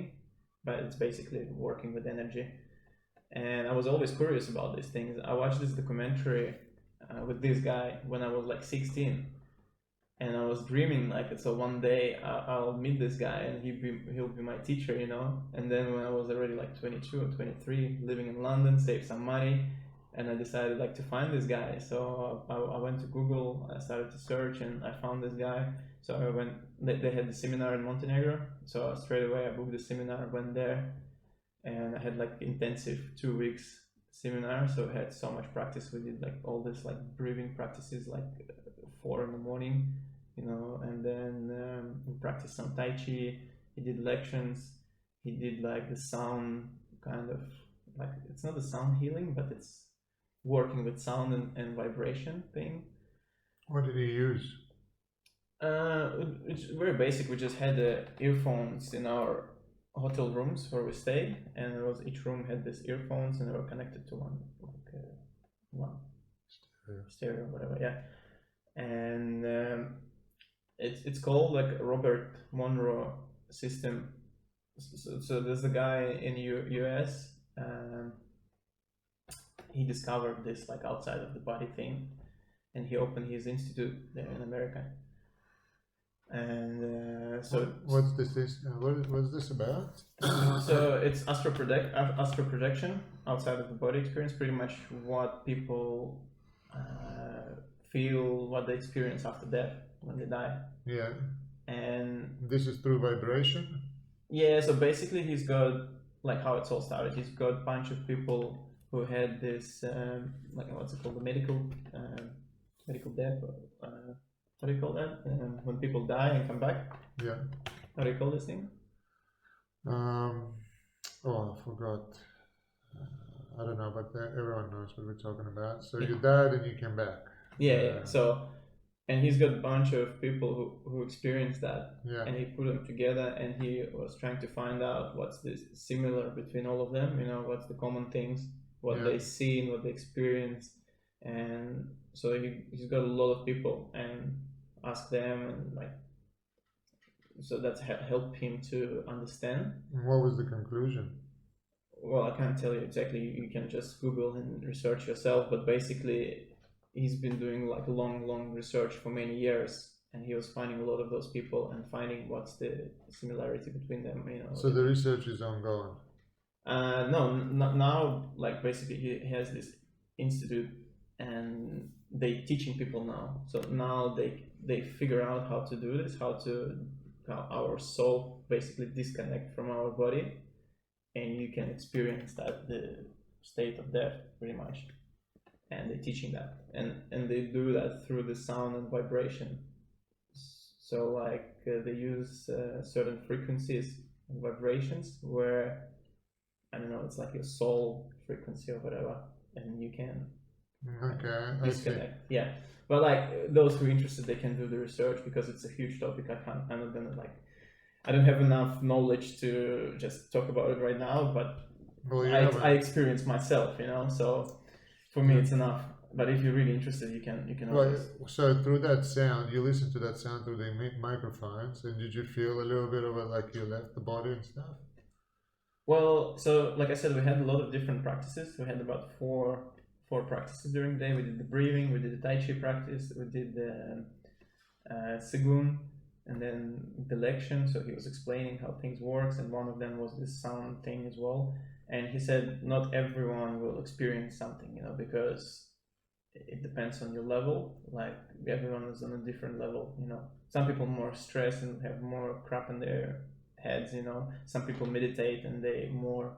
but it's basically working with energy. And I was always curious about these things. I watched this documentary with this guy when I was like 16, and I was dreaming like, so one day I'll meet this guy and he'll be my teacher, And then when I was already like 22 or 23, living in London, saved some money, and I decided like to find this guy. So I went to Google, I started to search, and I found this guy. So I went. They had the seminar in Montenegro, so straight away I booked the seminar, went there, and I had like intensive 2 weeks seminar. So I had so much practice. We did like all this like breathing practices, like 4 in the morning, and then we practiced some Tai Chi. He did lections. He did like the sound kind of, like, it's not the sound healing, but it's working with sound and vibration thing. What did he use? It's very basic. We just had earphones in our hotel rooms where we stayed, and each room had these earphones, and they were connected to one stereo, whatever. Yeah, and it's called like Robert Monroe system. So there's a guy in US. He discovered this like outside of the body thing, and he opened his institute there in America. And so what's this about? So it's astral projection outside of the body experience, pretty much what people feel, what they experience after death when they die. Yeah. And this is through vibration? Yeah, so basically he's got, like, how it's all started, he's got a bunch of people who had this like, what's it called, the medical death, what do you call that? When people die and come back? Yeah. What do you call this thing? I forgot. I don't know, but everyone knows what we're talking about. So you died and you came back. Yeah. So, and he's got a bunch of people who experienced that. Yeah. And he put them together, and he was trying to find out what's this similar between all of them. What's the common things, what they see and what they experience. And so he's got a lot of people and ask them, and like, so that's helped him to understand. What was the conclusion? Well, I can't tell you exactly. You can just Google and research yourself. But basically, he's been doing like long research for many years, and he was finding a lot of those people and finding what's the similarity between them. So the research is ongoing. No, not now. Like, basically, he has this institute, and they teaching people now. So now they figure out how to do this, how our soul basically disconnect from our body, and you can experience that, the state of death, pretty much. And they're teaching that, and they do that through the sound and vibration. So like they use certain frequencies and vibrations where, I don't know, it's like your soul frequency or whatever, and you can disconnect. Yeah, but like those who are interested, they can do the research, because it's a huge topic. I'm not gonna, like, I don't have enough knowledge to just talk about it right now, but I experience myself, so for me it's enough. But if you're really interested, you can always. So through that sound, you listen to that sound through the microphones, and did you feel a little bit of it, like you left the body and stuff? Well, so like I said, we had a lot of different practices. We had about four practices during the day. We did the breathing, we did the Tai Chi practice, we did the Sigun, and then the lection. So he was explaining how things works, and one of them was this sound thing as well. And he said not everyone will experience something, because it depends on your level. Like everyone is on a different level. Some people more stressed and have more crap in their heads. Some people meditate and they more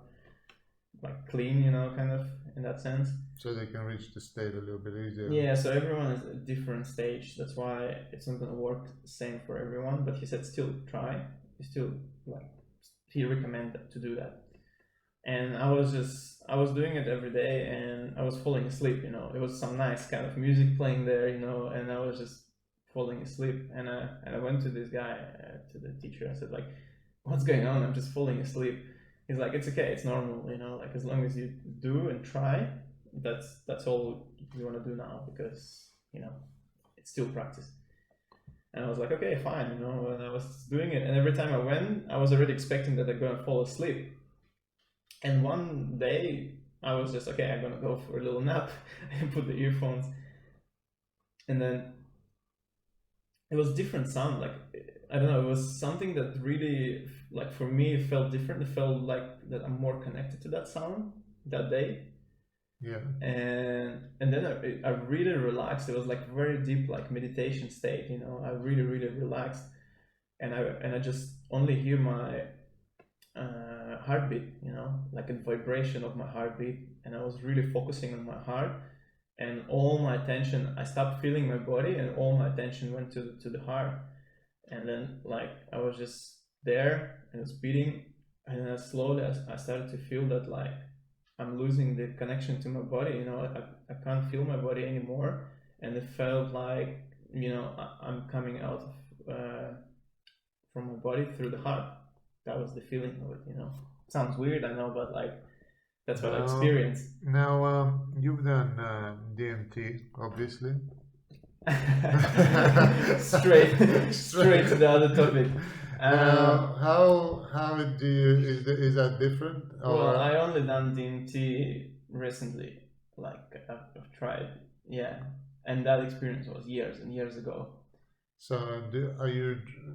like clean. Kind of in that sense. So they can reach the state a little bit easier. Yeah, so everyone is at a different stage. That's why it's not gonna work the same for everyone. But he said still try. He recommended to do that. And I was doing it every day, and I was falling asleep. It was some nice kind of music playing there, and I was just falling asleep. And I went to this guy, to the teacher. I said like, "What's going on? I'm just falling asleep." He's like, "It's okay. It's normal. Like as long as you do and try, that's all you want to do now, because it's still practice." And I was like, okay, fine. And I was doing it, and every time I went, I was already expecting that I'm gonna fall asleep. And one day I was just, okay, I'm gonna go for a little nap and put the earphones. And then it was different sound. Like, I don't know, it was something that really, like for me, it felt different. It felt like that I'm more connected to that sound that day. Yeah. And then I really relaxed. It was like very deep, like meditation state. I really, really relaxed. And I just only hear my heartbeat, like a vibration of my heartbeat, and I was really focusing on my heart, and all my attention, I stopped feeling my body, and all my attention went to the heart. And then like I was just there, and it's beating, and then slowly I started to feel that like I'm losing the connection to my body. I can't feel my body anymore, and it felt like I'm coming out of from my body through the heart. That was the feeling of it. Sounds weird, I know, but like that's what I experienced. Now, you've done DMT, obviously. straight to the other topic. How do you is that different? Well, I only done DMT recently. Like I've tried, yeah, and that experience was years and years ago. So,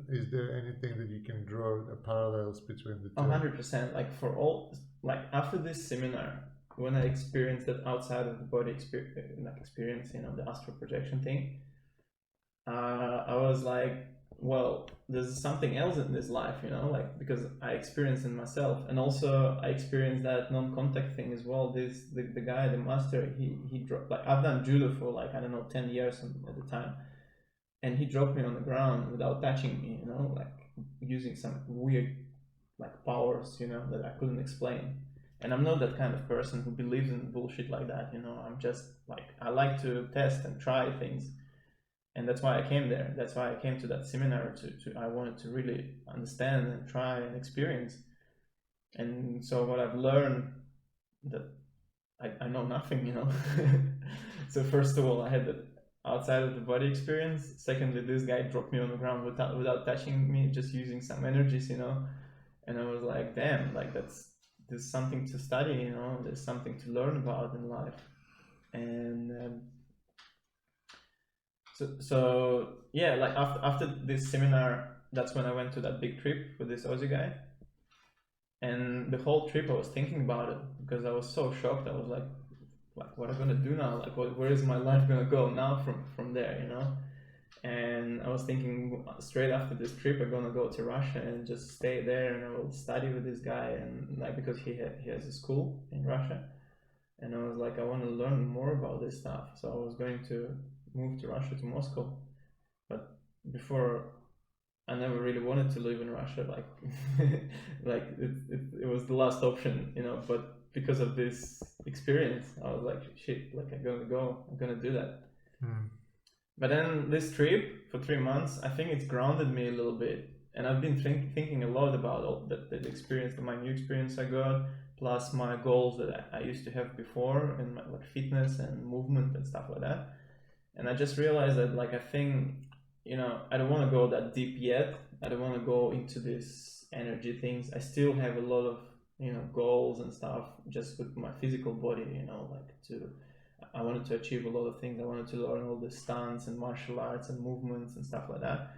is there anything that you can draw the parallels between the two? 100%. Like for all, like after this seminar, when I experienced that outside of the body experience, the astral projection thing, I was like, well, there's something else in this life, like because I experienced it myself, and also I experienced that non-contact thing as well. The guy, the master, he dropped, like I've done judo for like, I don't know, 10 years at the time. And he dropped me on the ground without touching me, like using some weird like powers, that I couldn't explain. And I'm not that kind of person who believes in bullshit like that, I'm just like, I like to test and try things. And that's why I came there. That's why I came to that seminar I wanted to really understand and try and experience. And so what I've learned, that I know nothing, So first of all, I had that outside of the body experience. Secondly, this guy dropped me on the ground without touching me, just using some energies, and I was like, damn, like there's something to study, there's something to learn about in life. And so yeah, like after this seminar, that's when I went to that big trip with this Aussie guy. And the whole trip I was thinking about it, because I was so shocked. I was like what am I gonna do now? Like where is my life gonna go now from there, And I was thinking, straight after this trip I'm gonna go to Russia and just stay there, and I will study with this guy, and like because he has a school in Russia, and I was like, I want to learn more about this stuff. So I was going to move to Russia, to Moscow, but before, I never really wanted to live in Russia, like like it was the last option, but because of this experience I was like, shit, like I'm gonna do that. But then this trip for 3 months, I think it's grounded me a little bit, and I've been thinking a lot about all the experience, my new experience I got, plus my goals that I used to have before, and my like fitness and movement and stuff like that. And I just realized that like I think, I don't want to go that deep yet. I don't want to go into this energy things. I still have a lot of goals and stuff just with my physical body, I wanted to achieve a lot of things. I wanted to learn all the stunts and martial arts and movements and stuff like that.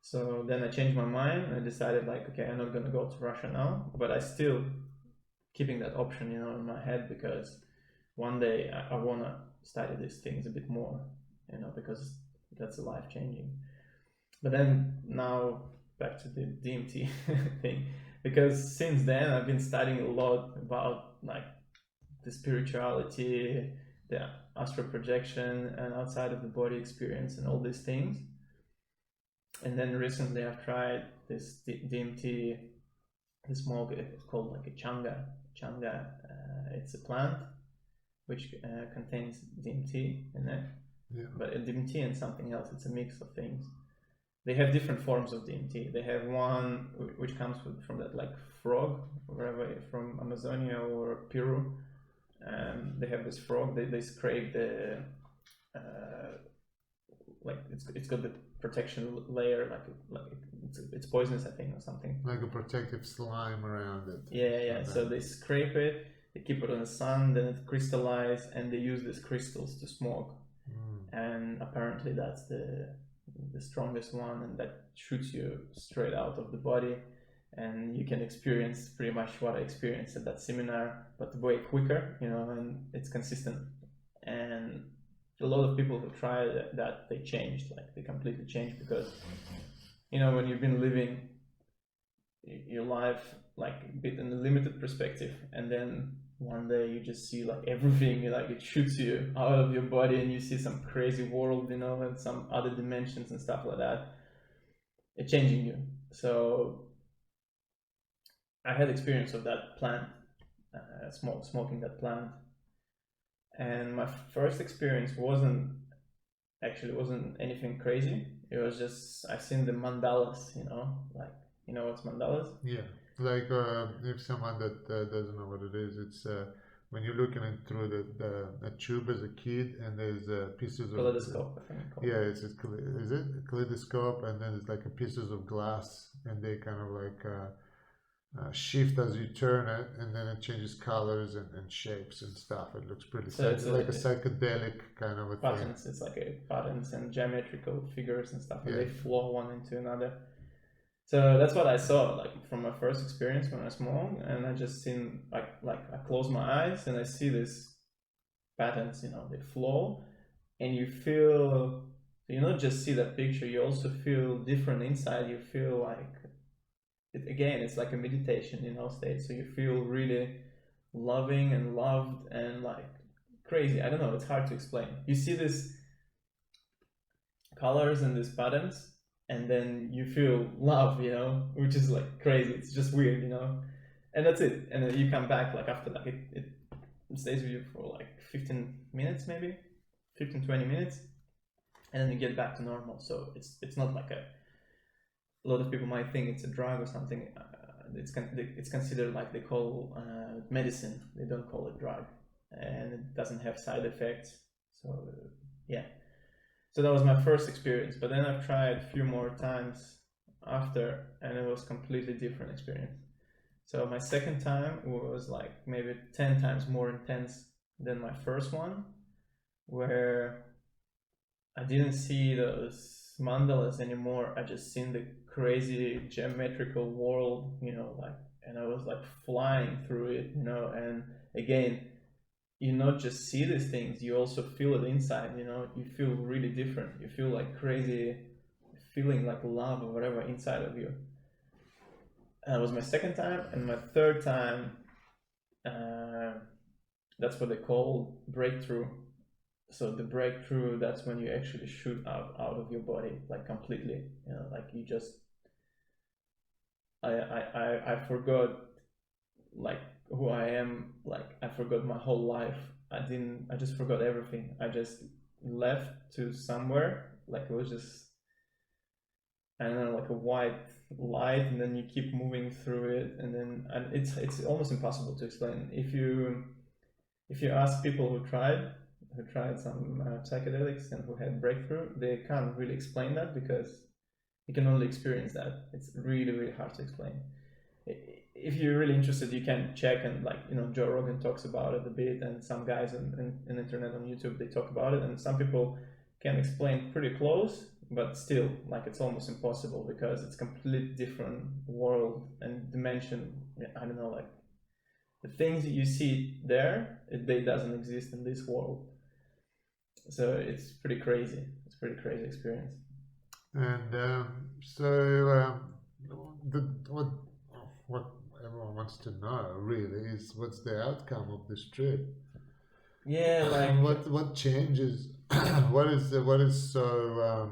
So then I changed my mind and I decided like, okay, I'm not going to go to Russia now, but I still keeping that option, in my head, because one day I want to study these things a bit more, because that's life changing. But then now back to the DMT thing, because since then I've been studying a lot about like the spirituality, the astral projection, and outside of the body experience, and all these things. And then recently I've tried this DMT, the smoke. It's called like a changa. It's a plant which contains DMT in it. Yeah. But DMT and something else. It's a mix of things. They have different forms of DMT. They have one which comes from that like frog, wherever, from Amazonia or Peru. They have this frog. They scrape the like it's got the protection layer, like it's poisonous, I think, or something. Like a protective slime around it. Yeah. So they scrape it, they keep it on the sun, then it crystallizes, and they use these crystals to smoke. And apparently that's the strongest one, and that shoots you straight out of the body, and you can experience pretty much what I experienced at that seminar, but way quicker, and it's consistent. And a lot of people who try that they changed, like they completely changed, because when you've been living your life like a bit in a limited perspective, and then one day you just see like everything, like it shoots you out of your body, and you see some crazy world, and some other dimensions and stuff like that. It's changing you. So I had experience of that plant, smoking that plant. And my first experience wasn't anything crazy. It was just, I've seen the mandalas, like, what's mandalas? Yeah, like if someone that doesn't know what it is, it's when you're looking through a tube as a kid, and there's pieces of kaleidoscope, I think. Yeah, is it a kaleidoscope, and then it's like pieces of glass, and they kind of like shift as you turn it, and then it changes colors and shapes and stuff. It looks pretty it's like a psychedelic kind of a patterns. thing. It's like patterns and geometrical figures and stuff, and they flow one into another. So that's what I saw, like from my first experience when I smoked, and I just seen like I close my eyes and I see these patterns, they flow, and you feel, you not just see that picture, you also feel different inside. You feel like it's like a meditation, state. So you feel really loving and loved and like crazy. I don't know, it's hard to explain. You see these colors and these patterns, and then you feel love, which is like crazy. It's just weird, and that's it. And then you come back like after that, it stays with you for like 15 minutes, maybe 15-20 minutes, and then you get back to normal. So it's not like a lot of people might think it's a drug or something. It's considered like they call medicine. They don't call it drug, and it doesn't have side effects. So yeah. So that was my first experience, but then I've tried a few more times after, and it was completely different experience. So my second time was like maybe 10 times more intense than my first one, where I didn't see those mandalas anymore. I just seen the crazy geometrical world, and I was like flying through it, and again, you not just see these things, you also feel it inside, you feel really different. You feel like crazy feeling, like love or whatever inside of you. And that was my second time. And my third time, that's what they call breakthrough. So the breakthrough, that's when you actually shoot out of your body, like completely, like you just, I forgot like who I am. Like I forgot my whole life. I just forgot everything. I just left to somewhere, like it was just, I don't know, like a white light, and then you keep moving through it, and it's almost impossible to explain. If you ask people who tried some psychedelics and who had breakthrough, they can't really explain that, because you can only experience that. It's really, really hard to explain. if you're really interested, you can check, and like, you know, Joe Rogan talks about it a bit, and some guys in internet on YouTube, they talk about it, and some people can explain pretty close, but still, like, it's almost impossible because it's completely different world and dimension. I don't know, like the things you see there, they doesn't exist in this world. So it's pretty crazy. It's a pretty crazy experience. And what everyone wants to know really is what's the outcome of this trip? Yeah, like what changes? what is so?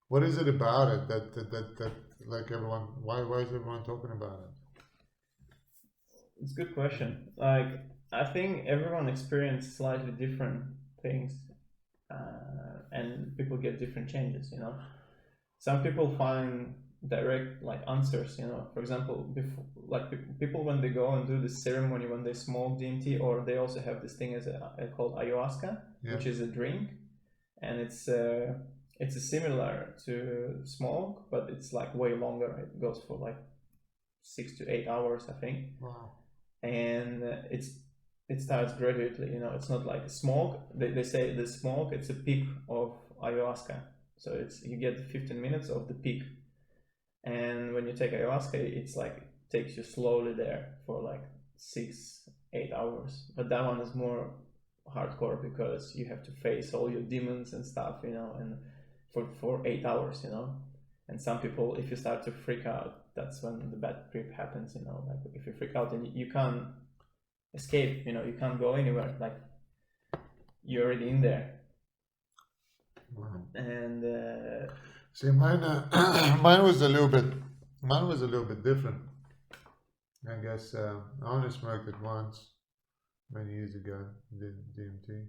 What is it about it that like everyone? Why is everyone talking about it? it's a good question. Like, I think everyone experiences slightly different things, and people get different changes. You know, some people find direct like answers. You know, for example, before, like people when they go and do the ceremony, when they smoke DMT, or they also have this thing as called ayahuasca, which is a drink, and it's similar to smoke, but it's like way longer. It goes for like 6 to 8 hours, I think. Wow. And it starts gradually. You know, it's not like smoke. They say the smoke, it's a peak of ayahuasca. So it's, you get 15 minutes of the peak, and when you take ayahuasca, it's like it takes you slowly there for like 6-8 hours. But that one is more hardcore because you have to face all your demons and stuff, you know, and for 8 hours, you know. And some people, if you start to freak out, that's when the bad trip happens, you know. Like if you freak out and you can't escape, you know, you can't go anywhere, like you're already in there. Wow. And see, mine was a little bit different. I guess I only smoked it once many years ago, did DMT,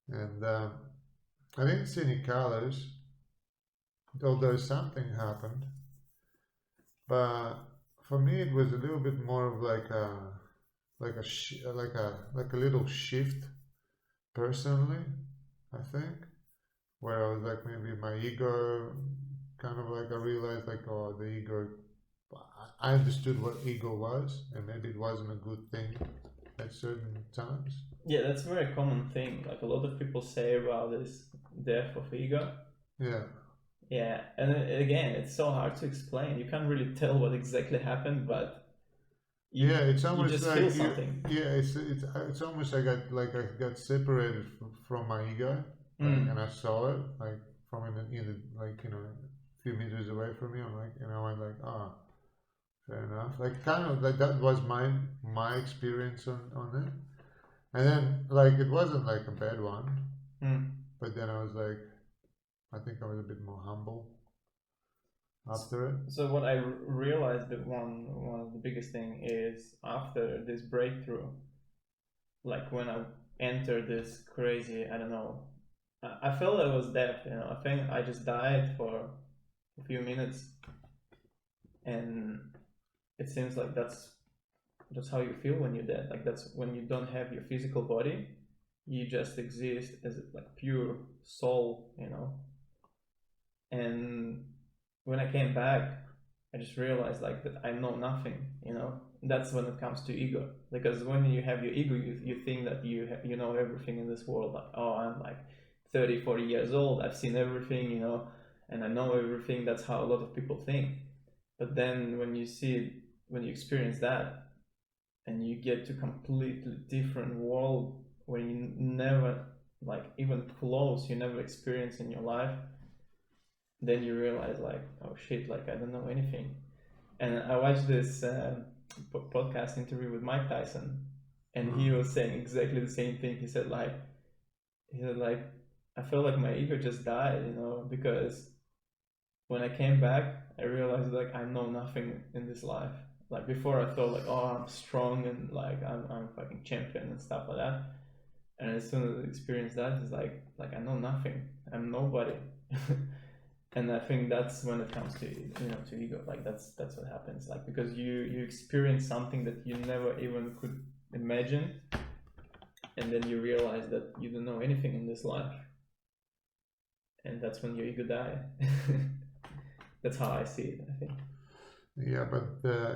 and I didn't see any colors, although something happened. But for me, it was a little bit more of like a little shift personally, I think, where I was like, maybe my ego kind of like, I realized like, oh, the ego, I understood what ego was, and maybe it wasn't a good thing at certain times. yeah, that's a very common thing. Like a lot of people say about this death of ego. Yeah. Yeah, and again, it's so hard to explain. You can't really tell what exactly happened, but it's you almost just like feel something. it's almost like I got separated from my ego, like, and I saw it like from in the like, you know, a few meters away from me. I'm like, and I went like, ah, fair enough. Like kind of like that was my experience on it, and then like it wasn't like a bad one, but then I was like, I think I was a bit more humble after it. So what I realized, that one of the biggest thing is after this breakthrough, like when I entered this crazy, I don't know, I felt I was deaf, you know. I think I just died for a few minutes, and it seems like that's how you feel when you're dead. Like that's when you don't have your physical body, you just exist as like pure soul, you know. And when I came back, I just realized like that I know nothing, you know. That's when it comes to ego, because when you have your ego, you think that you know everything in this world. Like, oh, I'm like 30-40 years old, I've seen everything, you know, and I know everything. That's how a lot of people think. But then when you experience that, and you get to completely different world where you never, like even close, you never experienced in your life, then you realize like, oh shit, like I don't know anything. And I watched this podcast interview with Mike Tyson, and he was saying exactly the same thing. He said like I felt like my ego just died, you know, because when I came back, I realized like I know nothing in this life. Like before, I thought like, oh, I'm strong and like I'm fucking champion and stuff like that. And as soon as I experienced that, it's like I know nothing. I'm nobody. And I think that's when it comes to, you know, to ego. Like that's what happens. Like because you experience something that you never even could imagine, and then you realize that you don't know anything in this life, and that's when your ego dies. That's how I see it, I think. Yeah, but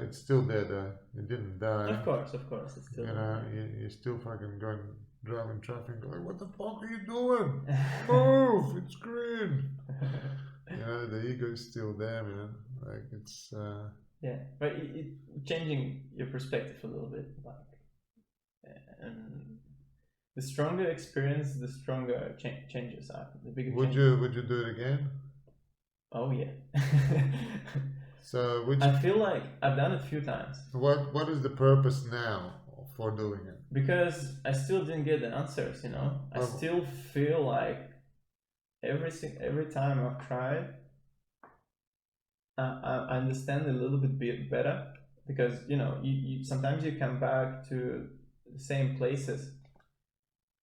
it's still there though. It didn't die. Of course, it's still. You know, you're still fucking driving traffic. Like, what the fuck are you doing? Move! It's green. You know, the ego is still there, man. Like it's. Yeah, but changing your perspective a little bit, like, and the stronger experience, the stronger changes are. The bigger. Would you do it again? Oh yeah. So I feel like I've done it a few times. What is the purpose now for doing it? Because I still didn't get the answers, you know. I still feel like every time I've tried, I understand a little bit better, because you know you sometimes you come back to the same places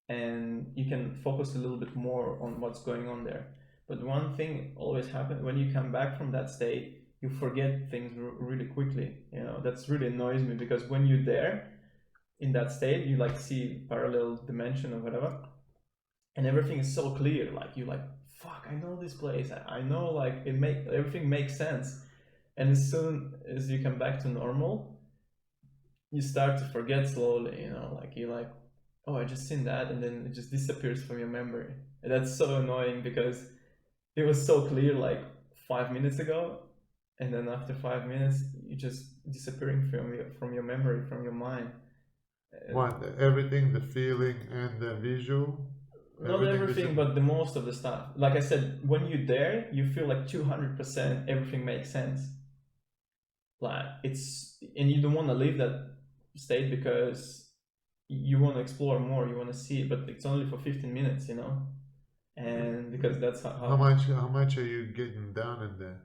and you can focus a little bit more on what's going on there. But one thing always happens when you come back from that state, you forget things really quickly. You know, that's really annoys me, because when you're there in that state, you like see parallel dimension or whatever, and everything is so clear. Like you like, fuck, I know this place. I know, like everything makes sense. And as soon as you come back to normal, you start to forget slowly. You know, like you're like, oh, I just seen that, and then it just disappears from your memory. And that's so annoying, because it was so clear like 5 minutes ago, and then after 5 minutes, you just disappearing from your memory, from your mind. What, everything, the feeling and the visual? Not everything, but the most of the stuff. Like I said, when you're there, you feel like 200% everything makes sense. Like it's, and you don't want to leave that state because you want to explore more, you want to see it, but it's only for 15 minutes, you know. And because that's how much are you getting down in there?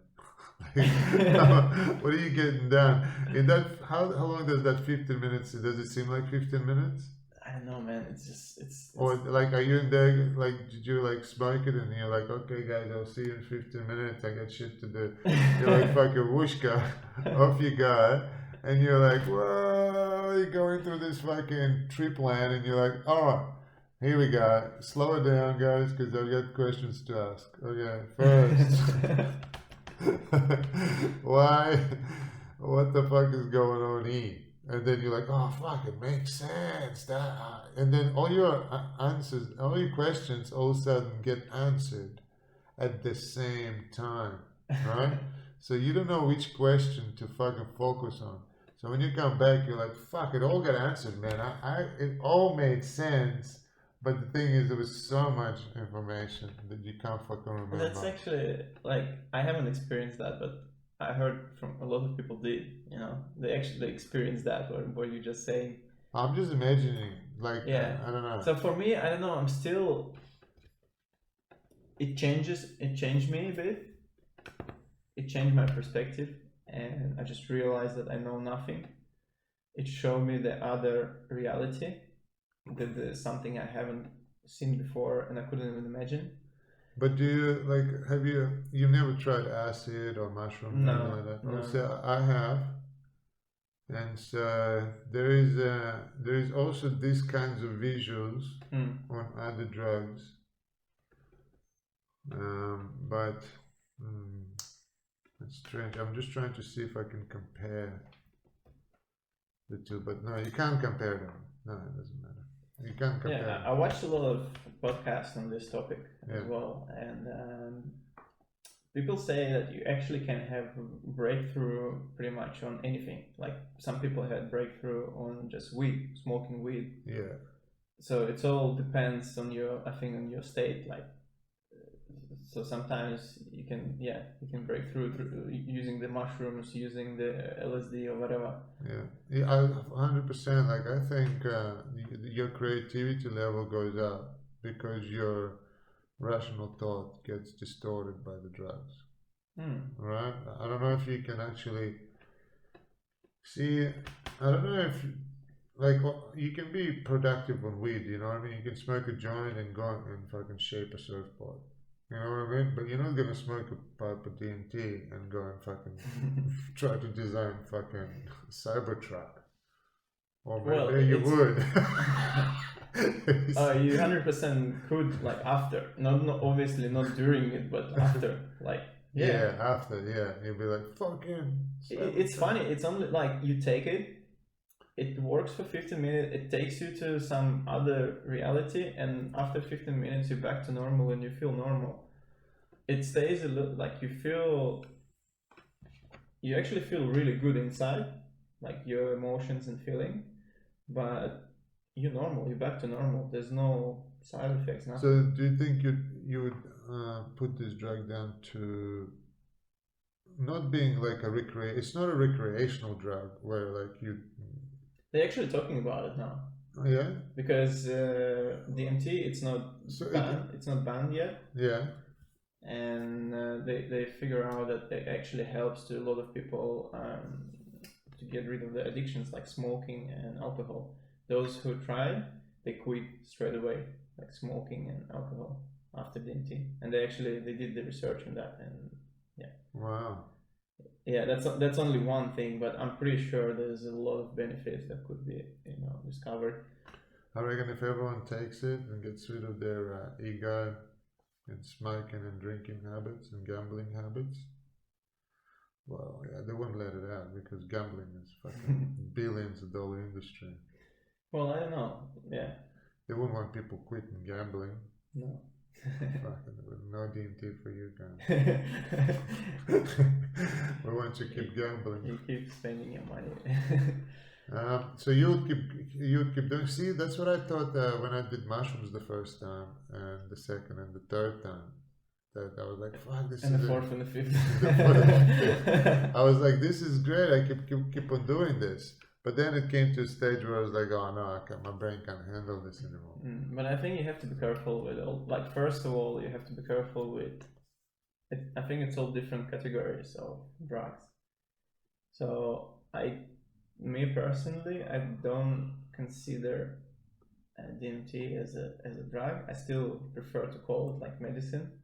What are you getting down in that? How long does that 15 minutes? Does it seem like 15 minutes? I don't know, man. It's or like, are you in there? Like, did you like spark it and you're like, okay, guys, I'll see you in 15 minutes. I got shit to do. You're like fucking whooshka, off you go, and you're like, whoa, you're going through this fucking trip land, and you're like, oh. Here we go. Slow it down, guys, because I've got questions to ask. Okay, first, why? What the fuck is going on here? And then you're like, oh fuck, it makes sense. And then all your answers, all your questions, all of a sudden get answered at the same time, right? So you don't know which question to fucking focus on. So when you come back, you're like, fuck, it all got answered, man. It all made sense. But the thing is, there was so much information that you can't fucking remember. That's actually, like, I haven't experienced that, but I heard from a lot of people did, you know, they actually experienced that, what you're just saying. I'm just imagining, like, yeah. I don't know. So for me, I don't know, I'm still, it changed me a bit. It changed my perspective, and I just realized that I know nothing. It showed me the other reality. That there's something I haven't seen before and I couldn't even imagine. But do you, like, you've never tried acid or mushroom? No, like that? No. So I have, and so there is also these kinds of visuals on other drugs, but it's strange. I'm just trying to see if I can compare the two, but no, you can't compare them. No, it doesn't matter. You can't compare. Yeah, I watched a lot of podcasts on this topic as well, and people say that you actually can have breakthrough pretty much on anything. Like some people had breakthrough on just weed, smoking weed. Yeah. So it all depends on your state. Like, so sometimes you can break through using the mushrooms, using the LSD or whatever. Yeah, 100%. Like I think your creativity level goes up because your rational thought gets distorted by the drugs. Right? I don't know if you can actually see. I don't know if like you can be productive on weed. You know what I mean? You can smoke a joint and go and fucking shape a surfboard. You know what I mean? But you're not gonna smoke a pipe of DMT and go and fucking try to design fucking Cybertruck. Or maybe you would. You 100% could, like after, not obviously not during it, but after, like Yeah, after, yeah, you'll be like, fucking. It's funny. It's only like you take it. It works for 15 minutes. It takes you to some other reality, and after 15 minutes, you're back to normal, and you feel normal. It stays a little like you actually feel really good inside, like your emotions and feeling, but you're normal. You're back to normal. There's no side effects. Nothing. So, do you think you would put this drug down to not being like a It's not a recreational drug where like you. They're actually talking about it now. Oh, yeah. Because DMT, it's not So banned. It's not banned yet. Yeah. And they figure out that it actually helps to a lot of people to get rid of the addictions like smoking and alcohol. Those who tried, they quit straight away, like smoking and alcohol after DMT, and they did the research on that, and yeah. Wow. Yeah, that's only one thing, but I'm pretty sure there's a lot of benefits that could be discovered. I reckon if everyone takes it and gets rid of their ego and smoking and drinking habits and gambling habits, well, yeah, they won't let it out because gambling is fucking billions of dollar industry. Well, I don't know. Yeah. They wouldn't want people quitting gambling. No. Fucking no DMT for you guys. We want you to keep gambling. You keep spending your money. So you'd keep doing. See, that's what I thought when I did mushrooms the first time, and the second and the third time. That I was like, fuck, this and is the fourth and the fifth. I was like, this is great. I keep on doing this. But then it came to a stage where I was like, oh no, my brain can't handle this anymore. But I think you have to be careful with all. Like, first of all, you have to be careful with. I think it's all different categories of drugs. So me personally, I don't consider DMT as a drug. I still prefer to call it like medicine.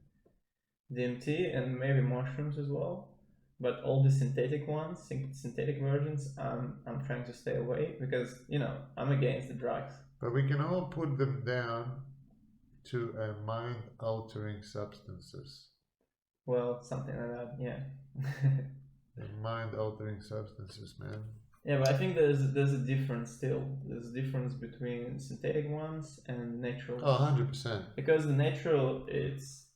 DMT and maybe mushrooms as well. But all the synthetic ones, synthetic versions, I'm trying to stay away because I'm against the drugs. But we can all put them down to mind-altering substances. Well, something like that, yeah. Mind-altering substances, man. Yeah, but I think there's a difference still. There's a difference between synthetic ones and natural. Oh, 100%. Because the natural, it's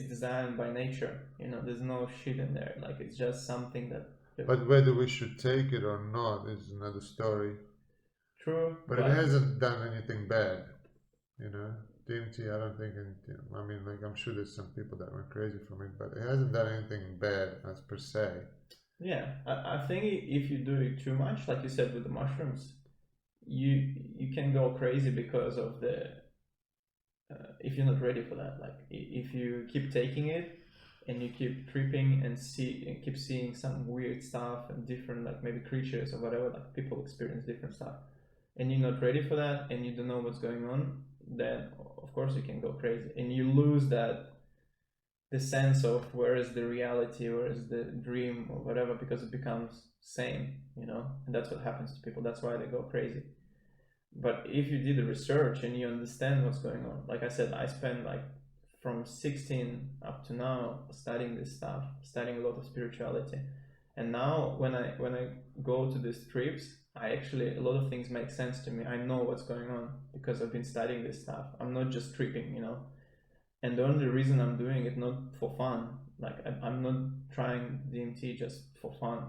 designed by nature. There's no shit in there. Like, it's just something that. But whether we should take it or not is another story. True. But it hasn't done anything bad. DMT, I don't think anything. I mean, like, I'm sure there's some people that went crazy from it, but it hasn't done anything bad as per se. Yeah, I think if you do it too much, like you said with the mushrooms, you can go crazy because of the. If you're not ready for that, like if you keep taking it and you keep tripping and keep seeing some weird stuff and different, like maybe creatures or whatever, like people experience different stuff, and you're not ready for that and you don't know what's going on, then of course you can go crazy and you lose the sense of where is the reality, where is the dream or whatever, because it becomes same, and that's what happens to people. That's why they go crazy. But if you did the research and you understand what's going on, like I said, I spent like from 16 up to now studying this stuff, studying a lot of spirituality. And now when I go to these trips, a lot of things make sense to me. I know what's going on because I've been studying this stuff. I'm not just tripping, And the only reason I'm doing it, not for fun, like I'm not trying DMT just for fun.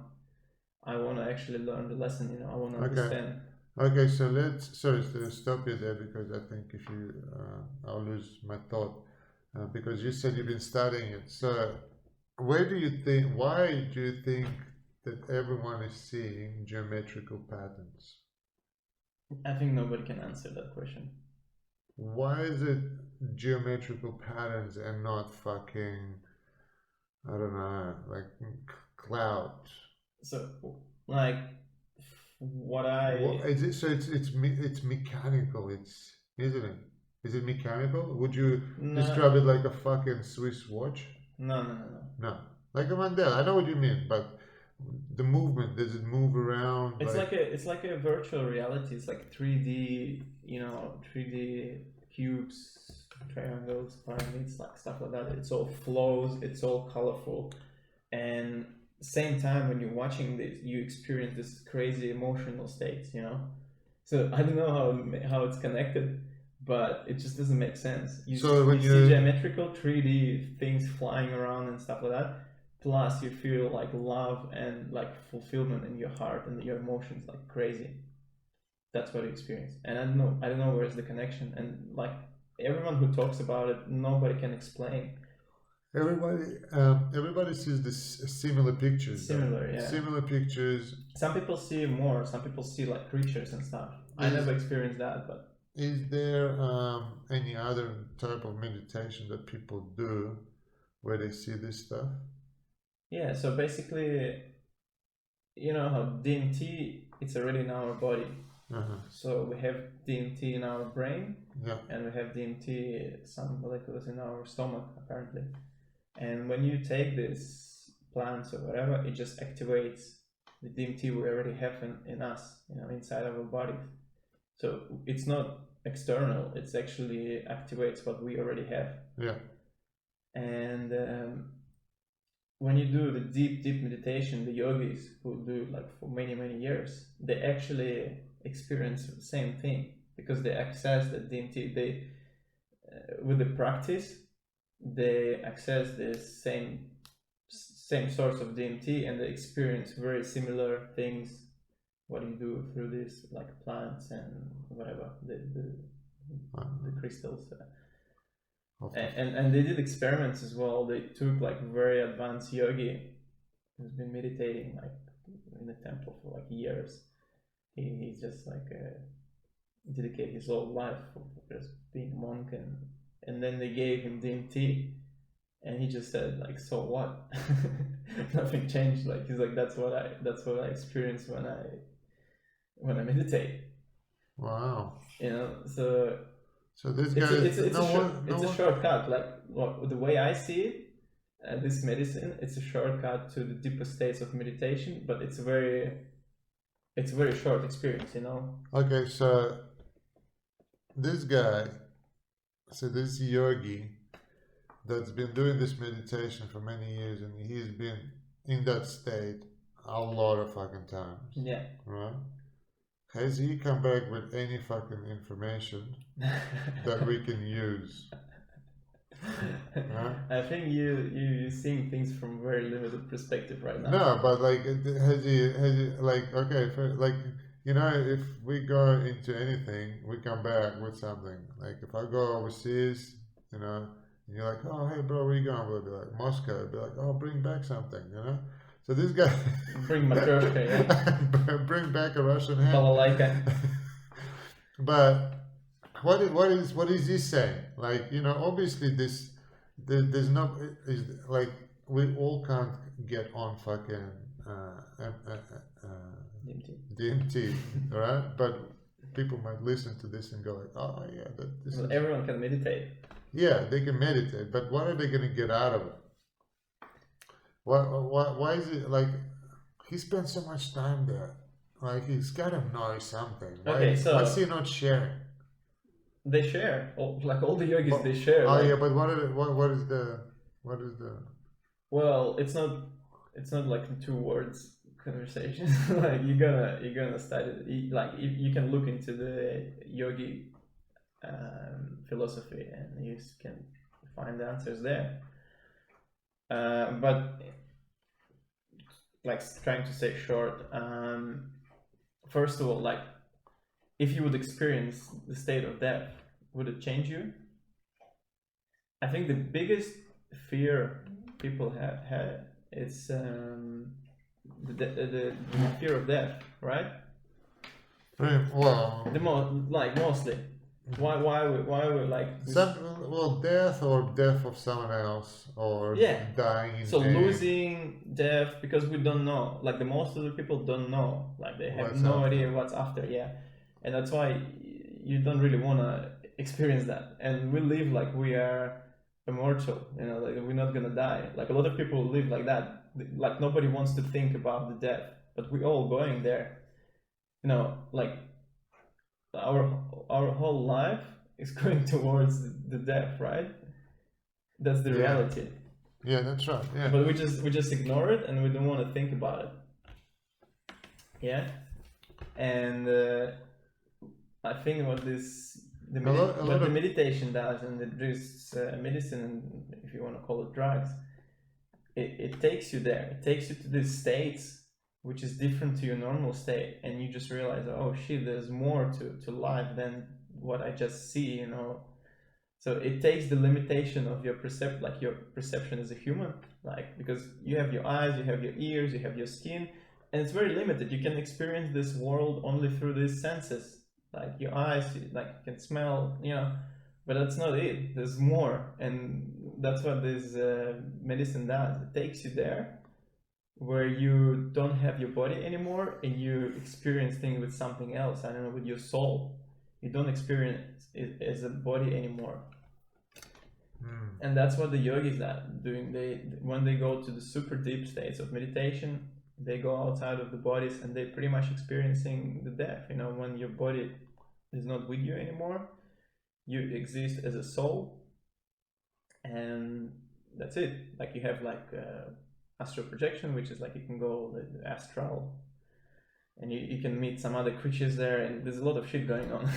I want to actually learn the lesson, I want to understand. Okay, so sorry to stop you there because I think if you, I'll lose my thought because you said you've been studying it. So why do you think that everyone is seeing geometrical patterns? I think nobody can answer that question. Why is it geometrical patterns and not fucking, I don't know, like clouds? So, like, is it? So it's mechanical. Isn't it? Is it mechanical? Would you describe it like a fucking Swiss watch? No. Like a Mandela. I know what you mean, but the movement, does it move around? It's like a virtual reality. It's like 3D, 3D cubes, triangles, pyramids, like stuff like that. It's all flows, it's all colorful, and same time when you're watching this, you experience this crazy emotional states, you know. So I don't know how it's connected, but it just doesn't make sense. So when you see geometrical 3D things flying around and stuff like that. Plus, you feel like love and like fulfillment in your heart and your emotions, like crazy. That's what you experience. And I don't know where's the connection. And like everyone who talks about it, nobody can explain. Everybody sees this similar pictures. Similar, yeah. Similar pictures. Some people see more. Some people see like creatures and stuff. I never experienced that, but. Is there any other type of meditation that people do where they see this stuff? Yeah. So basically, you know how DMT, it's already in our body. So we have DMT in our brain, and we have DMT, some molecules in our stomach apparently. And when you take these plants or whatever, it just activates the DMT we already have in us, you know, inside our bodies. So it's not external; it's actually activates what we already have. Yeah. And when you do the deep meditation, the yogis who do it like for many years, they actually experience the same thing because they access the DMT. They with the practice, they access the same source of DMT and they experience very similar things. What you do through this, like plants and whatever, the crystals. And they did experiments as well. They took like very advanced yogi who's been meditating like in the temple for like years. He's just like dedicated his whole life for just being a monk, and then they gave him DMT, and he just said like, so what? Nothing changed. Like he's like, that's what I experience when I meditate. Wow. You know, so this guy it's a shortcut. Like the way I see it, this medicine, it's a shortcut to the deeper states of meditation, but it's a very short experience, you know. Okay, so this guy, this yogi that's been doing this meditation for many years, and he's been in that state a lot of fucking times. Yeah. Right? Has he come back with any fucking information that we can use? Huh? I think you're seeing things from very limited perspective right now. No, but like, has he like, okay, like, you know, if we go into anything, we come back with something. Like if I go overseas, you know, and you're like, oh, hey bro, where you going? We'll be like, Moscow. Be like, oh, bring back something, you know. So this guy bring matryoshka, yeah. Bring back a Russian hat. Balalaika. But what is he saying? Like, you know, obviously there's no, is like, we all can't get on fucking DMT, right? But people might listen to this and go like, oh yeah, everyone can meditate. Yeah, they can meditate, but what are they going to get out of it? Why is it like he spent so much time there? Like he's got to know something. What's he not sharing? They share, like all the yogis. They share. Oh yeah, but what is the? Well, it's not like in 2 words conversation. Like you're gonna study it. Like you can look into the yogi philosophy and you can find the answers there. But like trying to say short, first of all, like if you would experience the state of death, would it change you? I think the biggest fear people have had is the fear of death, right? Well, mostly. Why we like death or death of someone else or dying. So losing, death, because we don't know. Like the most of the people don't know. Like they have no idea what's after. Yeah, and that's why you don't really wanna experience that. And we live like we are immortal. You know, like we're not gonna die. Like a lot of people live like that. Like nobody wants to think about the death, but we're all going there. You know, like. Our whole life is going towards the death, right? That's the reality. Yeah, that's right. Yeah. But we just ignore it and we don't want to think about it. Yeah, and I think what the meditation does, and this medicine, and if you want to call it drugs, it takes you there. It takes you to these states which is different to your normal state, and you just realize, oh shit, there's more to life than what I just see, you know. So it takes the limitation of your your perception as a human, like, because you have your eyes, you have your ears, you have your skin, and it's very limited. You can experience this world only through these senses, like your eyes, like you can smell, you know, but that's not it. There's more, and that's what this medicine does. It takes you there where you don't have your body anymore, and you experience things with something else. I don't know, with your soul. You don't experience it as a body anymore. And that's what the yogis are doing. When they go to the super deep states of meditation, they go outside of the bodies and they're pretty much experiencing the death. You know, when your body is not with you anymore, you exist as a soul, and that's it. Like you have like astral projection, which is like you can go the astral, and you can meet some other creatures there, and there's a lot of shit going on.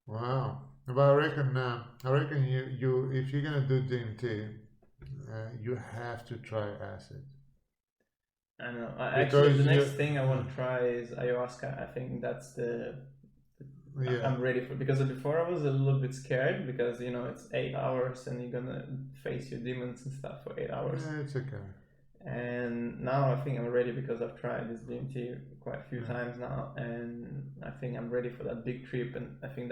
Wow. But I reckon you if you're gonna do DMT, you have to try acid. I know. Actually, the next thing I want to try is ayahuasca. I think that's I'm ready for, because before I was a little bit scared because, you know, it's 8 hours and you're gonna face your demons and stuff for 8 hours. Yeah, it's okay. And now I think I'm ready because I've tried this DMT quite a few times now, and I think I'm ready for that big trip, and I think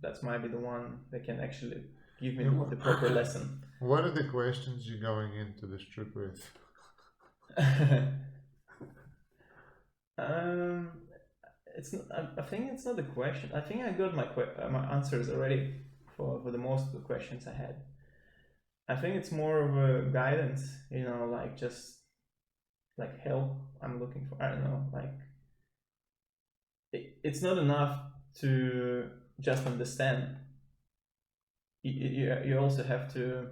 that's might be the one that can actually give me the proper lesson. What are the questions you're going into this trip with? It's not, I think it's not the question. I think I got my answers already for the most of the questions I had. I think it's more of a guidance, you know, like just like help I'm looking for. I don't know, like it's not enough to just understand. You also have to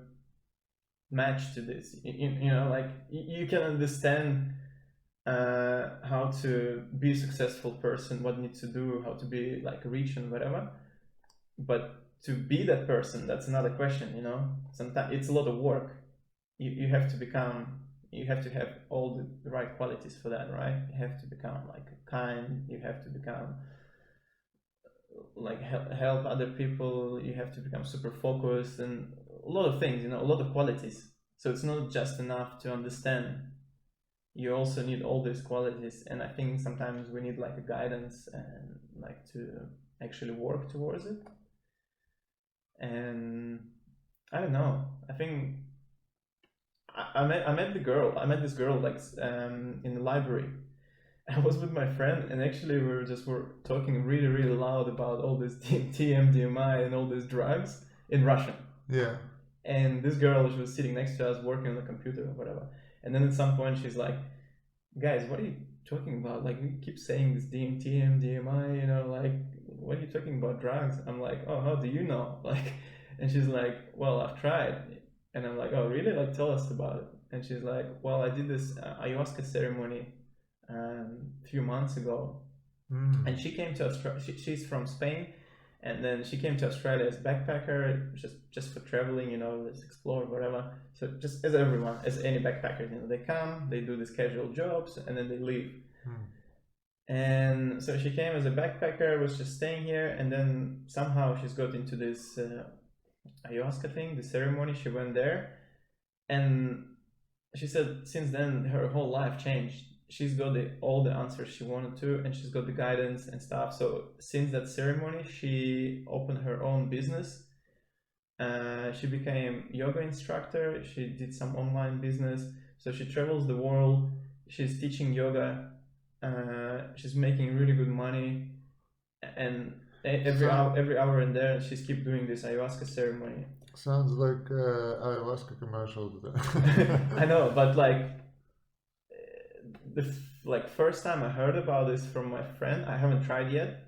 match to this. You know, like you can understand how to be a successful person, what needs to do, how to be like rich and whatever, but to be that person, that's another question, you know. Sometimes it's a lot of work. You have to have all the right qualities for that, right? You have to become like kind, you have to become like help other people, you have to become super focused, and a lot of things, you know, a lot of qualities. So it's not just enough to understand. You also need all these qualities, and I think sometimes we need like a guidance and like to actually work towards it. And I don't know, I think I met this girl like in the library. I was with my friend, and actually we were talking really, really loud about all this DMT, MDMA, and all these drugs in Russian. Yeah. And this girl, she was sitting next to us working on the computer or whatever. And then at some point she's like, guys, what are you talking about? Like, we keep saying this DMT, MDMA, you know, like, what are you talking about drugs? I'm like, oh, how do you know? Like, and she's like, well, I've tried. And I'm like, oh, really? Like, tell us about it. And she's like, well, I did this ayahuasca ceremony a few months ago. And she came to Australia. She's from Spain. And then she came to Australia as backpacker, just for traveling, you know, let's explore, whatever. So just as everyone, as any backpackers, you know, they come, they do these casual jobs, and then they leave. And so she came as a backpacker, was just staying here, and then somehow she's got into this ayahuasca thing, the ceremony. She went there, and she said since then her whole life changed. She's got all the answers she wanted to, and she's got the guidance and stuff. So since that ceremony, she opened her own business. She became yoga instructor. She did some online business. So she travels the world. She's teaching yoga. She's making really good money, and every hour and there, she's keep doing this ayahuasca ceremony. Sounds like ayahuasca commercial. I know, but like. The first time I heard about this from my friend, I haven't tried yet,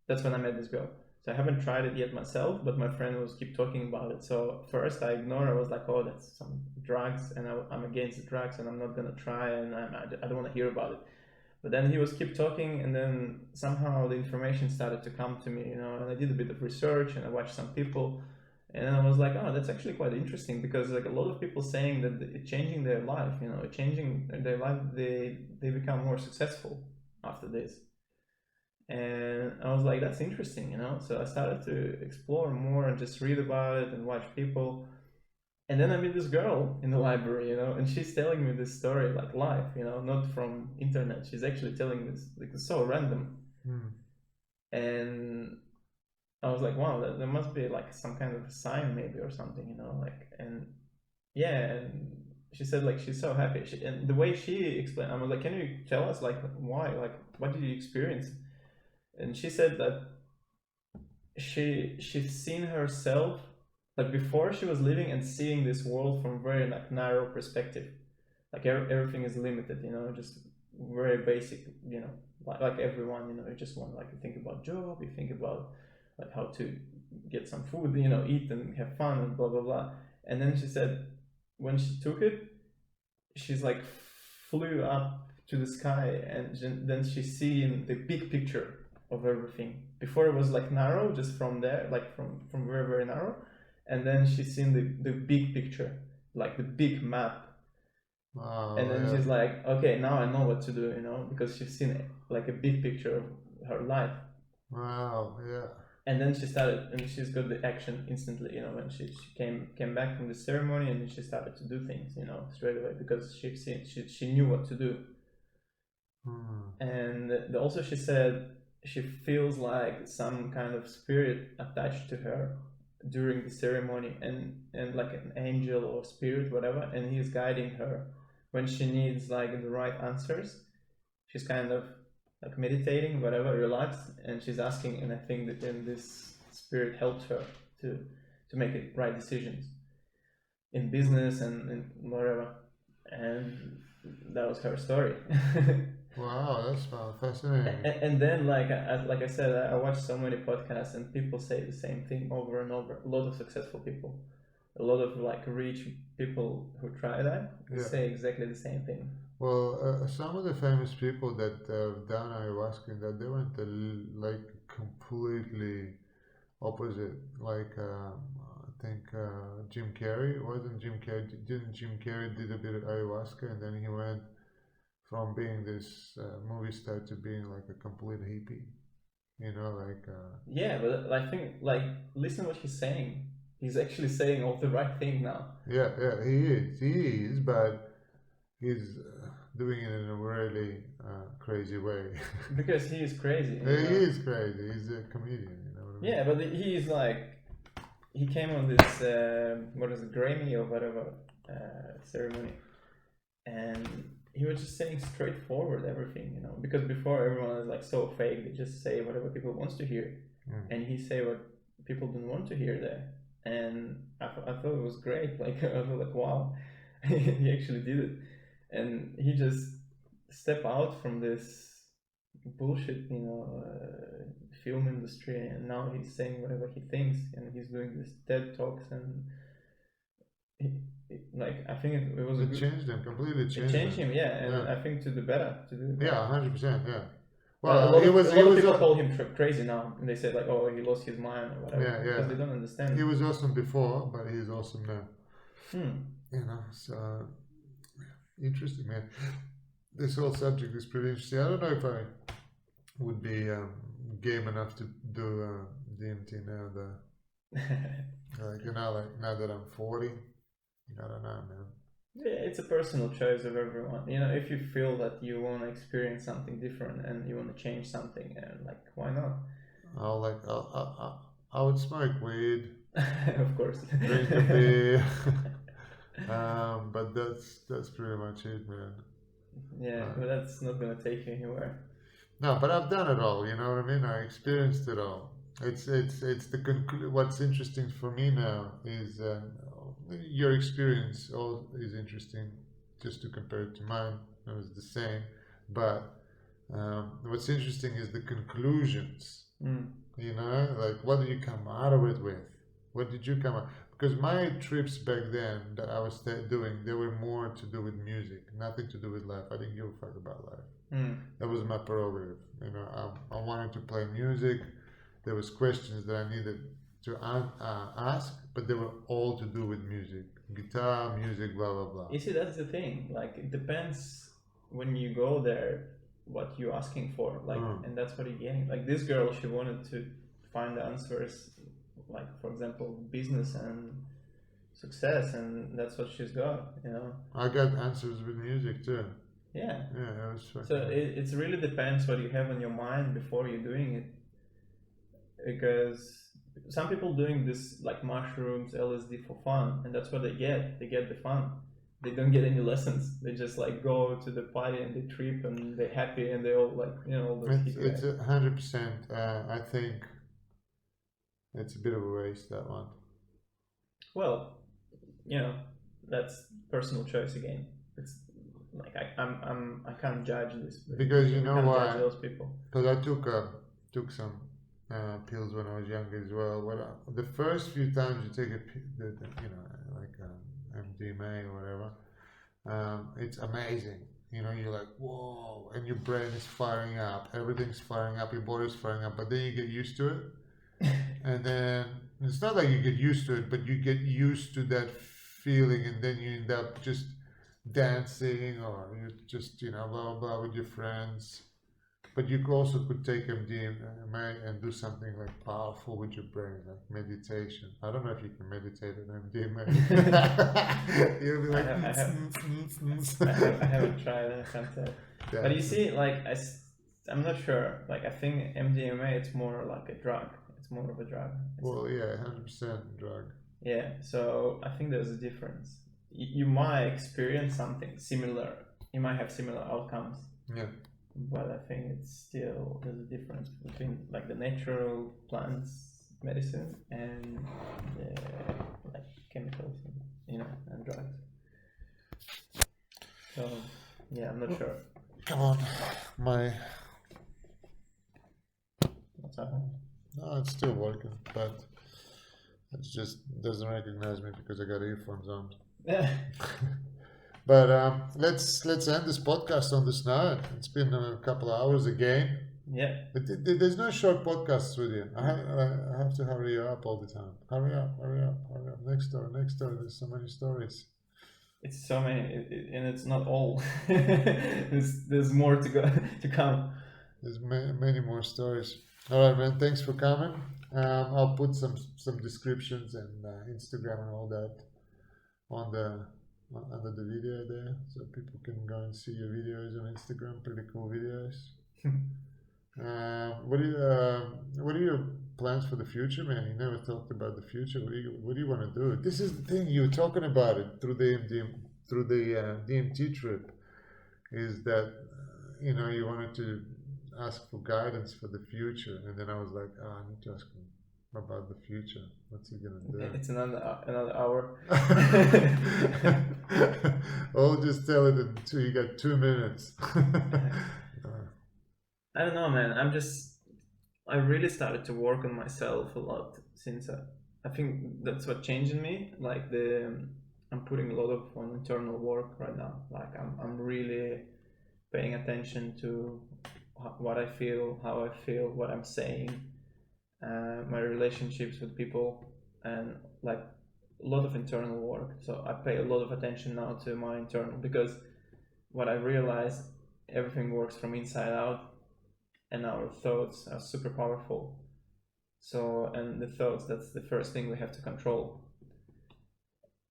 that's when I met this girl. So I haven't tried it yet myself, but my friend was keep talking about it. So first I ignored. I was like, oh, that's some drugs, and I'm against the drugs, and I'm not gonna try, and I don't want to hear about it. But then he was keep talking, and then somehow the information started to come to me, and I did a bit of research, and I watched some people, and I was like, oh, that's actually quite interesting, because like a lot of people saying that it's changing their life, changing their life, they become more successful after this. And I was like, that's interesting. So I started to explore more and just read about it and watch people. And then I meet this girl in the library, and she's telling me this story like live, not from internet. She's actually telling this, like, it's so random. And I was like, wow, there must be like some kind of a sign maybe or something, like, and yeah. And she said like she's so happy. And the way she explained, I was like, can you tell us like why, like what did you experience? And she said that she's seen herself, like before she was living and seeing this world from very like narrow perspective, like everything is limited, just very basic, like everyone, you just want like to think about job, you think about like how to get some food, eat and have fun and blah blah blah. And then she said when she took it, she's like flew up to the sky, and then she's seeing the big picture of everything. Before it was like narrow, just from there, like from very very narrow, and then she's seen the big picture, like the big map. And then she's like, okay, now I know what to do, because she's seen like a big picture of her life. Wow, yeah. And then she started, and she's got the action instantly, when she came back from the ceremony, and she started to do things, straight away, because she knew what to do. And also she said she feels like some kind of spirit attached to her during the ceremony, and like an angel or spirit, whatever, and he's guiding her when she needs like the right answers. She's kind of like meditating, whatever, relaxed, and she's asking, and I think that then this spirit helped her to make the right decisions in business and whatever. And that was her story. Wow, that's fascinating. And then, like I said, I watched so many podcasts, and people say the same thing over and over. A lot of successful people, a lot of like rich people who try that say exactly the same thing. Well, some of the famous people that done ayahuasca, that they went like completely opposite. Like I think Jim Carrey, didn't Jim Carrey did a bit of ayahuasca, and then he went from being this movie star to being like a complete hippie, like. Yeah, but I think like listen what he's saying. He's actually saying all the right thing now. Yeah, he is, but he's doing it in a really crazy way. Because he is crazy. He is crazy. He's a comedian, what I mean? Yeah, but he's like, he came on this what is it, Grammy or whatever ceremony, and he was just saying straightforward everything, because before everyone is like so fake, they just say whatever people wants to hear, and he say what people don't want to hear there, and I thought it was great. Like I was like, wow, he actually did it, and he just step out from this bullshit, film industry, and now he's saying whatever he thinks, and he's doing these TED talks, and like I think it was changed him completely. It changed him, yeah, and I think to the better. 100%, yeah. Well, a lot of people call him crazy now, and they say like, oh, he lost his mind or whatever, because they don't understand. He was awesome before, but he's awesome now. So interesting, man. This whole subject is pretty interesting. I don't know if I would be game enough to do DMT now. Like now that I'm 40, I don't know, man. Yeah, it's a personal choice of everyone. If you feel that you want to experience something different and you want to change something, and like, why not? I would smoke weed. Of course. Drink a beer. But that's pretty much it, man. Yeah, but that's not gonna take you anywhere. No, but I've done it all. You know what I mean? I experienced it all. It's what's interesting for me now is your experience. All is interesting, just to compare it to mine. It was the same, but what's interesting is the conclusions Mm. You know, like what did you come out of it with? What did you come out? Because my trips back then that I was doing, they were more to do with music, nothing to do with life. I didn't give a fuck about life. Mm. That was my prerogative. You know, I wanted to play music. There was questions that I needed to ask, but they were all to do with music, guitar, music, blah blah blah. You see, that's the thing. Like, it depends when you go there, what you're asking for. Like, and that's what you're getting. Like, this girl, she wanted to find answers, like, for example, business and success, and that's what she's got. You know. I got answers with music too. Yeah. Yeah, that was fucking. So it really depends what you have on your mind before you're doing it, because some people doing this like mushrooms, LSD for fun, and that's what they get. They get the fun. They don't get any lessons. They just like go to the party and they trip and they're happy and they all like, you know, all those It's 100%. I think it's a bit of a waste, that one. Well, you know, that's personal choice again. It's like I can't judge this because you know why? Judge those people. Because I took some pills when I was younger as well. The first few times you take you know, like MDMA or whatever, it's amazing. You know, you're like, whoa, and your brain is firing up, everything's firing up, your body's firing up, but then you get used to it. And then it's not like you get used to it, but you get used to that feeling, and then you end up just dancing, or you just, you know, blah blah blah with your friends. But you also could take MDMA and do something like powerful with your brain, like meditation. I don't know if you can meditate on MDMA. You'll be like, I haven't tried it. I can't tell. But you see, like I'm not sure. Like I think MDMA, it's more like a drug. It's more of a drug. Well, yeah, 100% drug. Yeah, so I think there's a difference. You might experience something similar. You might have similar outcomes. Yeah. But I think it's still, there's a difference between like the natural plants medicine and the like chemicals, and, you know, and drugs. So yeah, I'm not sure. Come on, What's happening? No, it's still working, but it just doesn't recognize me because I got earphones on. But let's end this podcast on this note. It's been a couple of hours again. Yeah. But there's no short podcasts with you. I have to hurry you up all the time. Hurry up. Next story. There's so many stories. It's so many, and it's not all. there's more to come. There's many more stories. All right, man. Thanks for coming. I'll put some descriptions and Instagram and all that on under the video there, so people can go and see your videos on Instagram. Pretty cool videos. What are your plans for the future, man? You never talked about the future. What do you want to do? This is the thing, you were talking about it through the DMT trip, is that you know, you wanted to ask for guidance for the future, and then I was like, I need to ask him about the future. What's he gonna do? It's another hour. I'll just tell it until you got 2 minutes. I don't know, man. I really started to work on myself a lot since I think that's what changed in me. Like I'm putting a lot of on internal work right now. Like I'm really paying attention to what I feel, how I feel, what I'm saying, my relationships with people, and like a lot of internal work. So I pay a lot of attention now to my internal, because what I realized, everything works from inside out, and our thoughts are super powerful. So, and the thoughts, that's the first thing we have to control.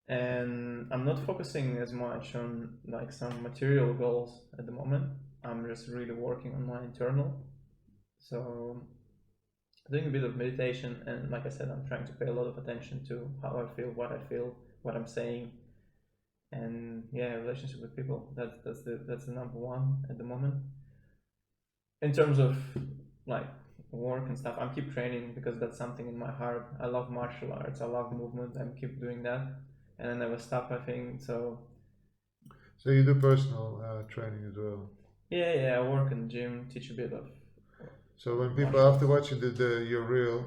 And I'm not focusing as much on like some material goals at the moment. I'm just really working on my internal. So doing a bit of meditation, and like I said, I'm trying to pay a lot of attention to how I feel, what I'm saying, and yeah, relationship with people. That's the number one at the moment. In terms of like work and stuff, I'm keep training because that's something in my heart. I love martial arts. I love movement. I'm keep doing that, and I never stop. I think so. So you do personal training as well? Yeah. I work in the gym, teach a bit of So when people, after watching your reel,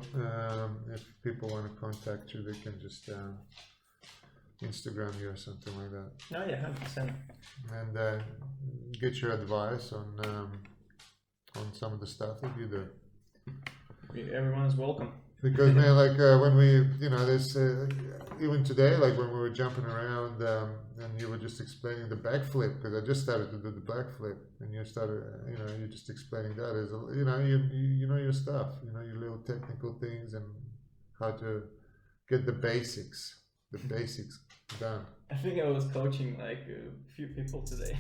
if people want to contact you, they can just Instagram you or something like that. No, yeah, 100%. And get your advice on some of the stuff that you do. Everyone's welcome. Because man, like when we, there's even today, like when we were jumping around and you were just explaining the backflip, because I just started to do the backflip, and you started, you're just explaining that as, you know your stuff, your little technical things and how to get the basics done. I think I was coaching like a few people today.